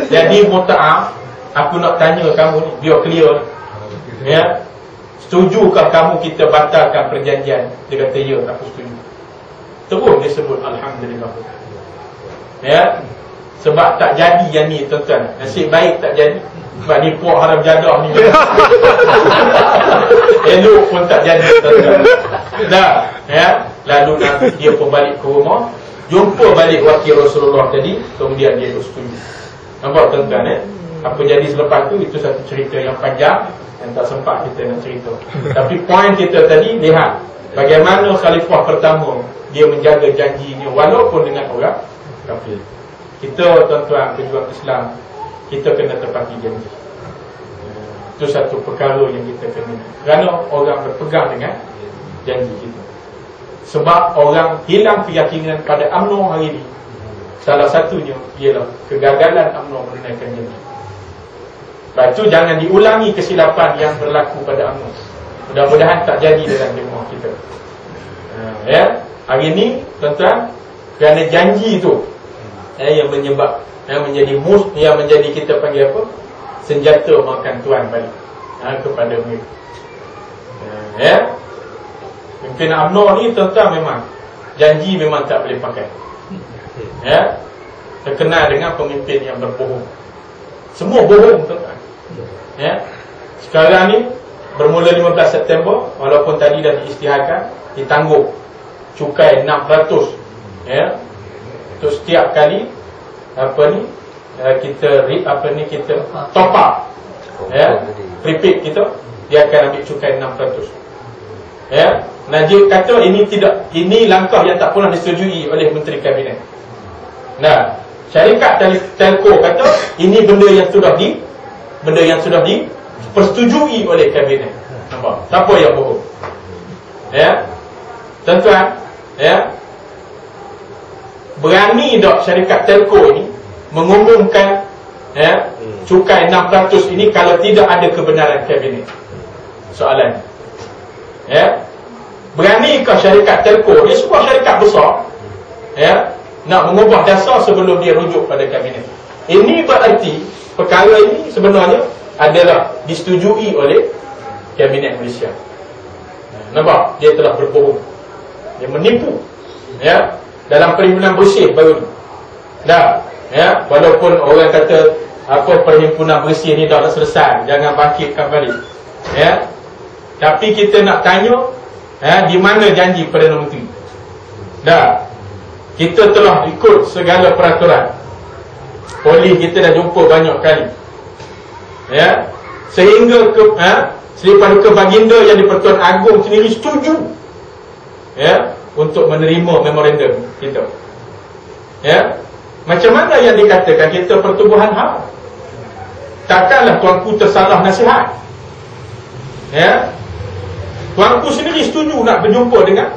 Jadi Muta'am, aku nak tanya kamu ni, biar clear. Ya. Setujukah kamu kita batalkan perjanjian? Dia kata ya, aku setuju. Terus dia sebut Alhamdulillah. Ya. Sebab tak jadi yang ni, tuan-tuan. Nasib baik tak jadi. Sebab ni puak haram jadah ni. Elok pun tak jadi, tuan-tuan. Dah, ya. Lalu dia pun balik ke rumah, jumpa balik wakil Rasulullah tadi. Kemudian dia setuju. Nampak, tuan-tuan, ya? Apa jadi selepas tu, itu satu cerita yang panjang yang tak sempat kita nak cerita. Tapi poin kita tadi, lihat bagaimana khalifah pertama dia menjaga janjinya walaupun dengan orang kafir. Kita, tuan-tuan, pejuang Islam, kita kena tepati janji. Itu satu perkara yang kita kena, kerana orang berpegang dengan janji kita. Sebab orang hilang keyakinan pada UMNO hari ini, salah satunya ialah kegagalan UMNO menunaikan janji. Sebab itu jangan diulangi kesilapan yang berlaku pada UMNO. Mudah-mudahan tak jadi dalam jemaah kita. Ya, hari ini, tuan-tuan, kerana janji itu yang menyebab, yang menjadi kita panggil apa? Senjata makan tuan balik kepada mereka. Ya. Pimpinan UMNO ni, tuan-tuan, memang janji memang tak boleh pakai. Ya. Terkenal dengan pemimpin yang berbohong. Semua bohong, tuan-tuan. Ya. Sekarang ni bermula 15 September, walaupun tadi dah diisytiharkan, ditangguh cukai 600, ya, untuk setiap kali kita top up, ya, prepaid kita, dia akan ambil cukai 600. Ya, Najib kata ini langkah yang tak pernah disetujui oleh Menteri Kabinet. Nah, syarikat telco kata ini benda yang sudah dipersetujui oleh kabinet. Nampak? Siapa yang bohong? Ya. Tuan-tuan, ya. Berani tak syarikat telco ini mengumumkan cukai 600 ini kalau tidak ada kebenaran kabinet? Soalan. Ya. Beranikah syarikat telco, dia sebuah syarikat besar, ya, nak mengubah dasar sebelum dia rujuk pada kabinet? Ini berarti perkara ini sebenarnya adalah disetujui oleh kabinet Malaysia. Nampak? Dia telah berbohong, dia menipu, ya, dalam perhimpunan bersih baru ni. Dah, ya, walaupun orang kata apa perhimpunan bersih ni dah selesai, jangan bangkitkan balik, ya. Tapi kita nak tanya, di mana janji Perdana Menteri? Dah, kita telah ikut segala peraturan. Polis kita dah jumpa banyak kali, ya, sehingga daripada ke baginda yang di-Pertuan Agong sendiri setuju, ya, untuk menerima memorandum kita. Ya, macam mana yang dikatakan kita pertubuhan HAM? Takkanlah tuanku tersalah nasihat. Ya, tuanku sendiri setuju nak berjumpa dengan.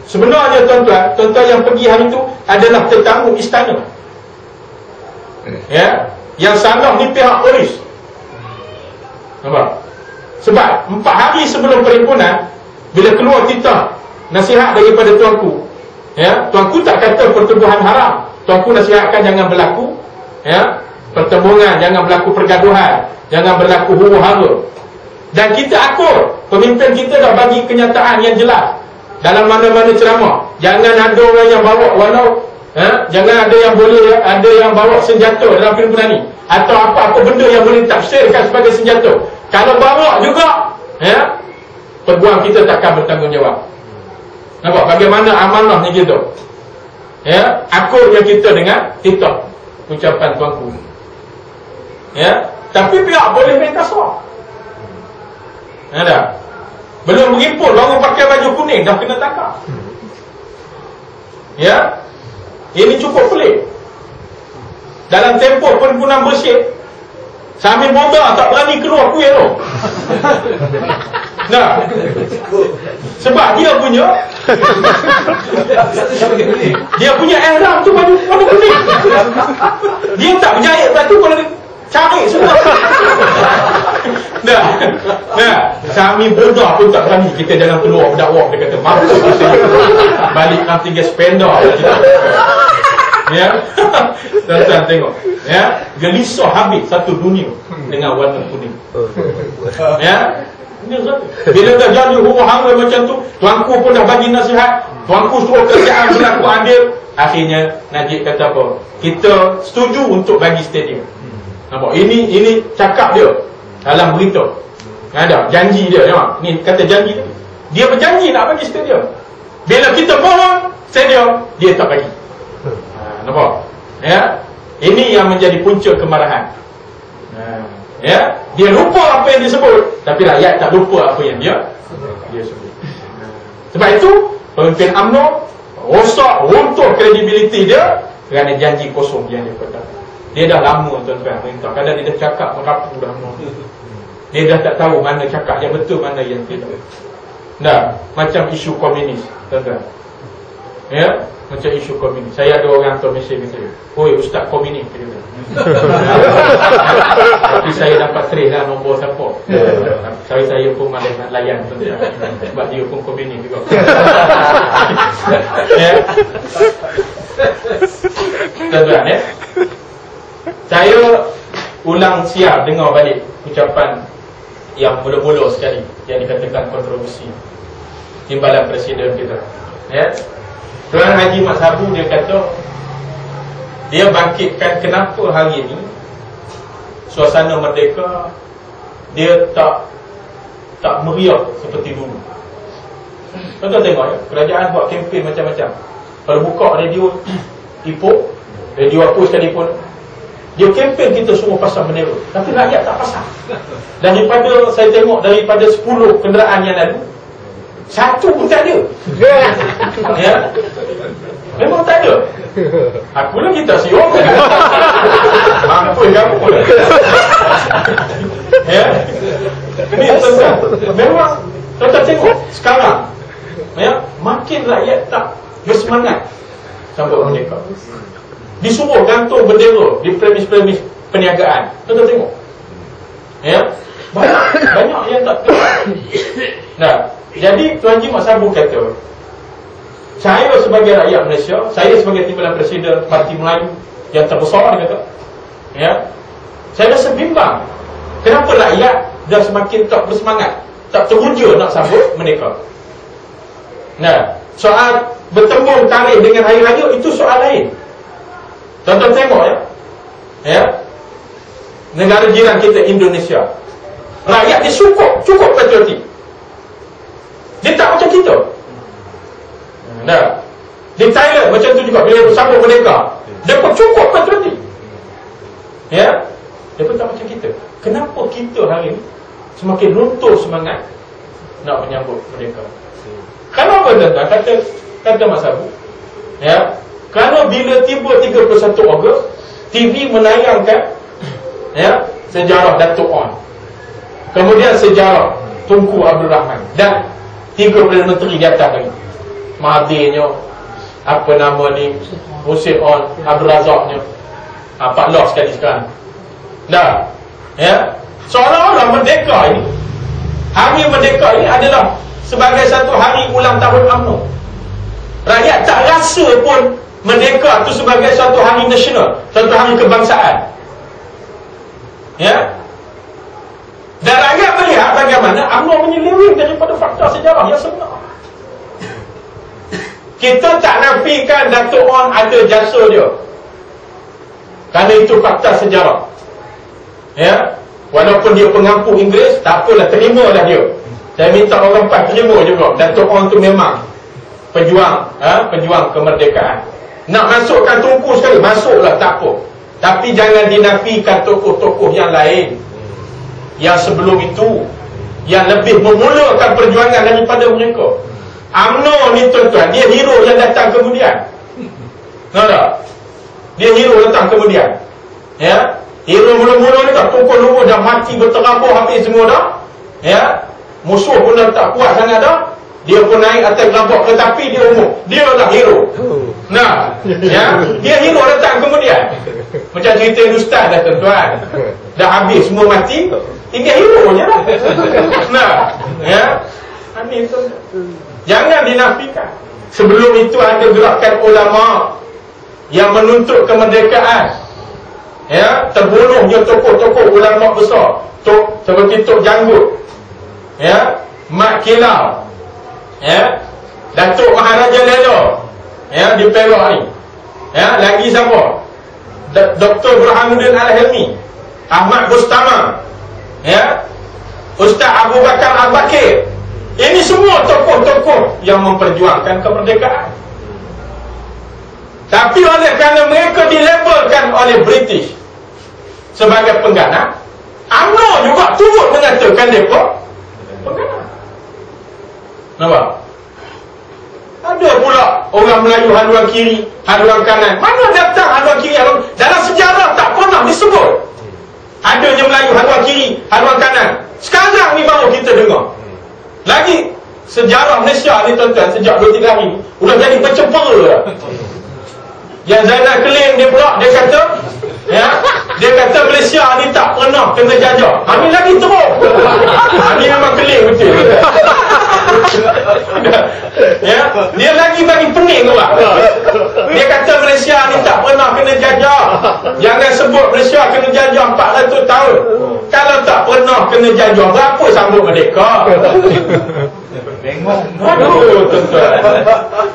Sebenarnya tuan-tuan yang pergi hari itu adalah tetamu istana. Ya, yang salah ni pihak polis. Nampak? Sebab 4 hari sebelum perhimpunan, bila keluar titah nasihat daripada tuanku, ya, tuanku tak kata pertubuhan haram. Tuanku nasihatkan jangan berlaku, ya, pertembungan, jangan berlaku pergaduhan, jangan berlaku huru-hara. Dan kita akur, pemimpin kita dah bagi kenyataan yang jelas dalam mana-mana ceramah. Jangan ada orang yang bawa jangan ada yang bawa senjata dalam perhimpunan ni, atau apa-apa benda yang boleh tafsirkan sebagai senjata. Kalau bawa juga, ya, peguam kita takkan bertanggungjawab. Nampak bagaimana amanahnya kita? Ya, akurnya kita dengan titah ucapan tuanku. Ya, tapi pihak boleh main kasar. Ada. Belum berhimpun baru pakai baju kuning dah kena tangkap. Ya. Ini cukup pelik. Dalam tempoh perhimpunan bersih, Samir Boda tak berani keluar kuih tu. Nah, sebab dia punya ihram tu baju kuning. Dia tak berjaya baju kalau dia cari semua. Nah, Samir Boda pun tak berani. Kita jangan keluar berdakwah. Dia kata mampu balik nanti gas spender. Ya, tuan-tuan tengok, ya, gelisah habis satu dunia dengan warna kuning. Ya, bila dah jadi huru-hara macam tu, tuanku pun dah bagi nasihat, tuanku suruh kerjaan berlaku adil. Akhirnya Najib kata apa? Kita setuju untuk bagi stadium. Nampak? Ini cakap dia dalam berita. Ada janji dia, nampak? Ni kata janji dia. Dia berjanji nak bagi stadium. Bila kita bohong stadium, dia tak bagi. Nampak? Ya, ini yang menjadi punca kemarahan. Ya, dia lupa apa yang disebut, tapi rakyat tak lupa apa yang dia sebut. Sebab itu pemimpin UMNO rosak, runtuh kredibiliti dia kerana janji kosong yang dia pegang. Dia dah lama tuan-tuan perintah. Kadang dia dah cakap merapu dah. Dia dah tak tahu mana cakap yang betul, mana yang tidak. Nah, macam isu komunis tuan-tuan. Ya, macam isu komunis. Saya ada orang hantar mesej kata, "Oi, ustaz komunis," dia kata. Tapi saya dapat trace lah nombor siapa. Saya pun malas nak layan tuan-tuan. Sebab dia pun komunis juga. Ya. Tuan-tuan, ya. Saya ulang siap dengar balik ucapan yang mula-mula sekali yang dikatakan kontroversi timbalan presiden kita. Ya. Tuan Haji Mat Sabu dia kata, dia bangkitkan kenapa hari ini suasana merdeka dia tak meriah seperti dulu. Tuan-tuan tengok ya, kerajaan buat kempen macam-macam. Kalau buka radio Ipoh, radio apa sekalipun, dia kempen kita semua pasal bendera, tapi rakyat tak pasal. Dan daripada saya tengok daripada 10 kenderaan yang lalu, satu pun tak ada. Ya. Memang tak ada. Aku lagi tak siok. Mampu kamu. Ya. Ini tuan-tuan. Memang tuan-tuan tengok sekarang. Ya, makin rakyat tak bersemangat sambut merdeka. Disuruh gantung bendera di premis-premis perniagaan. Tuan-tuan tengok. Ya. Banyak yang tak tahu. Nah, jadi Tuan Haji Mat Sabu kata, saya sebagai rakyat Malaysia, saya sebagai timbalan Presiden Parti Melayu yang terbesar, dia kata, ya, saya rasa bimbang. Kenapa rakyat dah semakin tak bersemangat, tak teruja nak sambut merdeka? Nah, soal bertembung tarikh dengan hari raya itu soal lain. Tuan-tuan tengok ya. Ya. Negara jiran kita Indonesia, rakyat dia cukup patriotik. Dia tak macam kita. Nah, di Thailand macam tu juga, bila bersambut merdeka, dia pun cukup patriotik. Ya, dia pun tak macam kita. Kenapa kita hari ini semakin luntur semangat nak menyambut merdeka? Kenapa tuan-tuan? Kata Mat Sabu, ya, kerana bila tiba 31 Ogos, TV menayangkan, ya, sejarah Datuk On, kemudian sejarah Tunku Abdul Rahman, dan 3 Perdana Menteri di atas lagi. Mahathirnya, apa nama ni, Hussein On, Abdul Razaknya, Pak Loh sekali sekarang. Dah, ya, seolah-olah merdeka ini, hari merdeka ini adalah sebagai satu hari ulang tahun UMNO. Rakyat tak rasa pun merdeka itu sebagai satu hari nasional, satu hari kebangsaan. Ya. Dan rakyat melihat bagaimana UMNO menyeleweng daripada fakta sejarah yang sebenar. Kita tak nafikan Datuk On ada jasa dia, kerana itu fakta sejarah. Ya. Walaupun dia pengampu Inggeris, tak apalah, terimalah dia. Saya minta orang PAS terima juga, Datuk On tu memang pejuang, pejuang kemerdekaan. Nak masukkan Tunku sekali, masuklah, tak apa. Tapi jangan dinafikan tokoh-tokoh yang lain, yang sebelum itu, yang lebih memulakan perjuangan daripada mereka. UMNO ni tuan-tuan, dia hero yang datang kemudian. Tahu tak? Dia hero datang kemudian. Ya, hero mula-mula ni tak, Tunku Nubuh dah mati berterabur habis semua dah. Ya, musuh pun dah tak kuat sangat dah. Dia pun naik atas gerabak kereta api, dia umur. Dia lah hero. Nah, ya, dia hero datang kemudian. Macam cerita Hindustan dah tuan-tuan. Dah habis semua mati, tinggal hero je lah. Nah, ya, ini tu. Jangan dinafikan. Sebelum itu ada gerakan ulama yang menuntut kemerdekaan. Ya, terbunuhnya tokoh-tokoh ulama besar. Seperti Tok Janggut. Ya, Mat Kilau, ya, Datuk Maharaja Lelo, ya, di Perak ni. Ya, lagi siapa? Dr. Burhanuddin Al-Helmi, Ahmad Bustama, ya, Ustaz Abu Bakar Al-Bakir. Ini semua tokoh-tokoh yang memperjuangkan kemerdekaan. Tapi oleh kerana mereka dilabelkan oleh British sebagai pengganas, UMNO juga turut mengatakan mereka pengganas. Nampak? Ada pula orang Melayu haluan kiri, haluan kanan. Mana datang haluan kiri, haluan... Dalam sejarah tak pernah disebut adanya Melayu haluan kiri, haluan kanan. Sekarang ni baru kita dengar. Lagi sejarah Malaysia ni tuan-tuan, sejak 2-3 hari sudah jadi bercepera dah. Yang Zainal Keling dia pula, dia kata, ya, dia kata Malaysia ni tak pernah kena jajah. Kami lagi teruk. Kami memang keling betul. Ya, dia lagi bagi pening orang. Dia kata Malaysia ni tak pernah kena jajah. Jangan sebut Malaysia kena jajah 400 tahun. Kalau tak pernah kena jajah, berapa sambut merdeka? Aduh, tuan-tuan.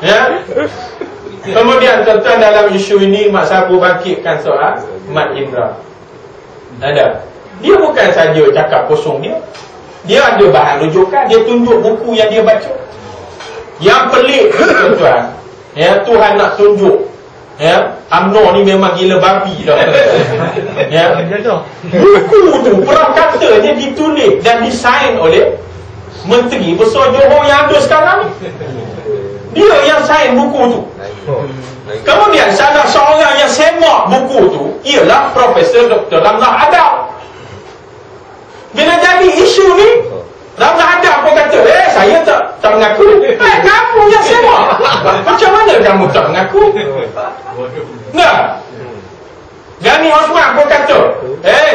Ya. Kemudian tuan-tuan, dalam isu ini Mat Sabu bangkitkan soal Mat Indra. Ada. Dia bukan saja cakap kosong dia. Dia ada bahan rujukan, dia tunjuk buku yang dia baca. Yang pelik tuan-tuan, ya, Tuhan nak tunjuk, ya, UMNO ni memang gila babi dah. Ya. Buku tu perang katanya ditulis dan disain oleh Menteri Besar Johor yang ada sekarang ni. Dia yang sign buku tu. Kemudian salah seorang yang semak buku tu ialah Profesor Dr. Ramlah Adam. Bila jadi isu ni, Ramlah Adam pun kata, saya tak mengaku. Kamu yang semak. Macam mana kamu tak mengaku? Nah, Gani Osman pun kata,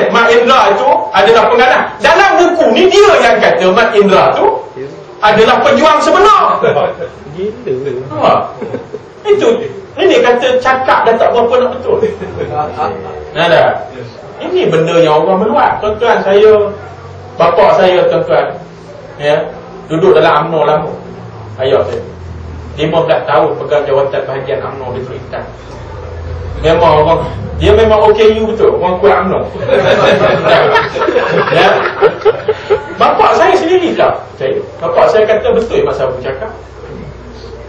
Mat Indra itu adalah pengarang. Dalam buku ni dia yang kata Mat Indra tu adalah pejuang sebenar. Itu ini kata cakap dah tak berapa nak betul. Nada. Ini benda yang orang meluat. Tuan-tuan saya, bapa saya tuan-tuan, ya, duduk dalam UMNO lama. Ayah saya 15 tahun pegang jawatan bahagian UMNO di Kelantan. Memang orang, dia memang OKU betul, orang kuat UMNO. Ya. Bapak saya sendiri tak percaya. Bapak saya kata betul Mas Abu cakap.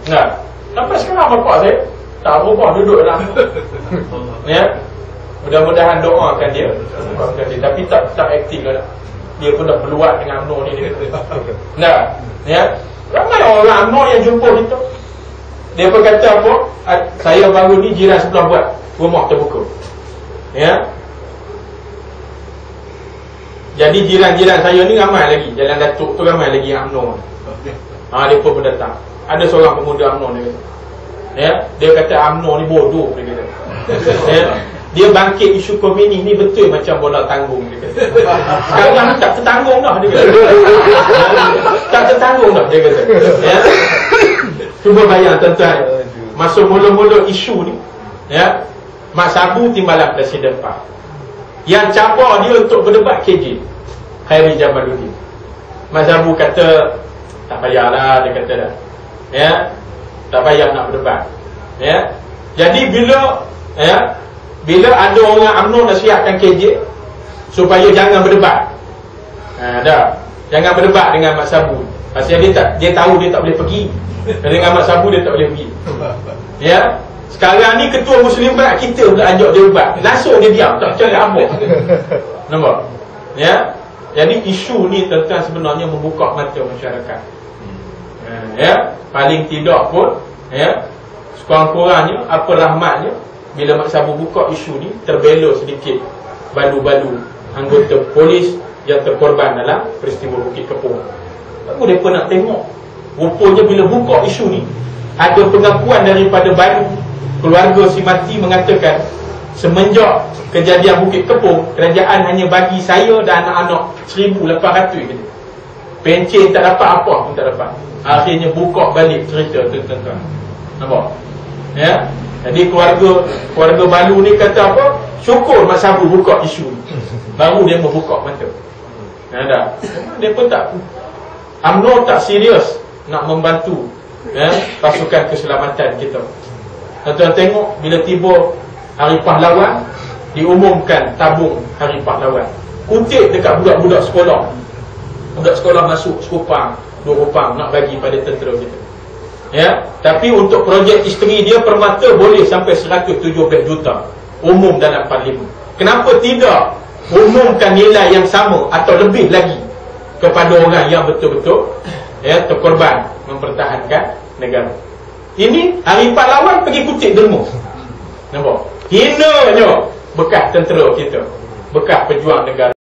Nah, sampai sekarang bapak saya tak berubah, duduk dalam UMNO. Ya. Mudah-mudahan doakan dia. Tapi tak aktif lah. Dia pun dah berluat dengan UMNO ni. Nah, ya. Ramai orang UMNO yang jumpa kita. Dia pun kata apa? Saya baru ni jiran sebelah buat rumah terbuka. Ya. Jadi jiran-jiran saya ni ramai lagi. Jalan Datuk tu ramai lagi yang UMNO. Dia pun berdatang. Ada seorang pemuda UMNO ni. Ya, dia kata UMNO ni bodoh dia kata. Ya. Dia bangkit isu komunis ni betul macam bola tanggung dia kata. Sekarang ni tak tertanggung dah dia kata. Tak tertanggung dah dia kata. Ya. Cuba bayang tuan-tuan, masa mula-mula isu ni, ya, Mat Sabu timbalan Presiden PAS. Yang cabar dia untuk berdebat KJ, Khairi Jamaluddin. Mat Sabu kata tak payahlah, dia kata dah. Ya, tak payah nak berdebat. Ya. Jadi bila ada orang UMNO nasihatkan KJ supaya jangan berdebat. Dah. Jangan berdebat dengan Mat Sabu. Pasal dia tahu dia tak boleh pergi. Dengan Mat Sabu dia tak boleh pergi. Ya. Sekarang ni ketua Muslim Barat kita pula ajak dia debat. Langsung dia diam, tak cari apa. Nampak? Ya. Jadi isu ni tuan-tuan sebenarnya membuka mata masyarakat. Ya. Paling tidak pun, ya, sekurang-kurangnya apa rahmatnya bila Mat Sabu buka isu ni, terbela sedikit balu-balu anggota polis yang terkorban dalam peristiwa Bukit Kepong. Aku mereka nak tengok. Rupanya bila buka isu ni, ada pengakuan daripada baru keluarga si mati mengatakan, semenjak kejadian Bukit Kepong, kerajaan hanya bagi saya dan anak-anak 1,800 gitu. Pencen tak dapat, apa pun tak dapat. Akhirnya buka balik cerita tu tuan-tuan. Nampak? Ya. Jadi keluarga balu ni kata apa? Syukur Mat Sabu buka isu ni. Baru dia membuka mata. Dah. Dia pun tak, UMNO tak serius nak membantu, ya, pasukan keselamatan kita. Tuan-tuan tengok bila tiba Hari Pahlawan, diumumkan tabung Hari Pahlawan. Kutip dekat budak-budak sekolah. Budak sekolah masuk sekupang, 2 kupang nak bagi pada tentera kita. Ya, tapi untuk projek isteri dia permata boleh sampai 117 juta umum dalam parlimen. Kenapa tidak umumkan nilai yang sama atau lebih lagi kepada orang yang betul-betul, ya, terkorban mempertahankan negara. Ini Hari Pahlawan pergi kutip demo. Nampak? Hinanya bekas tentera kita, bekas pejuang negara.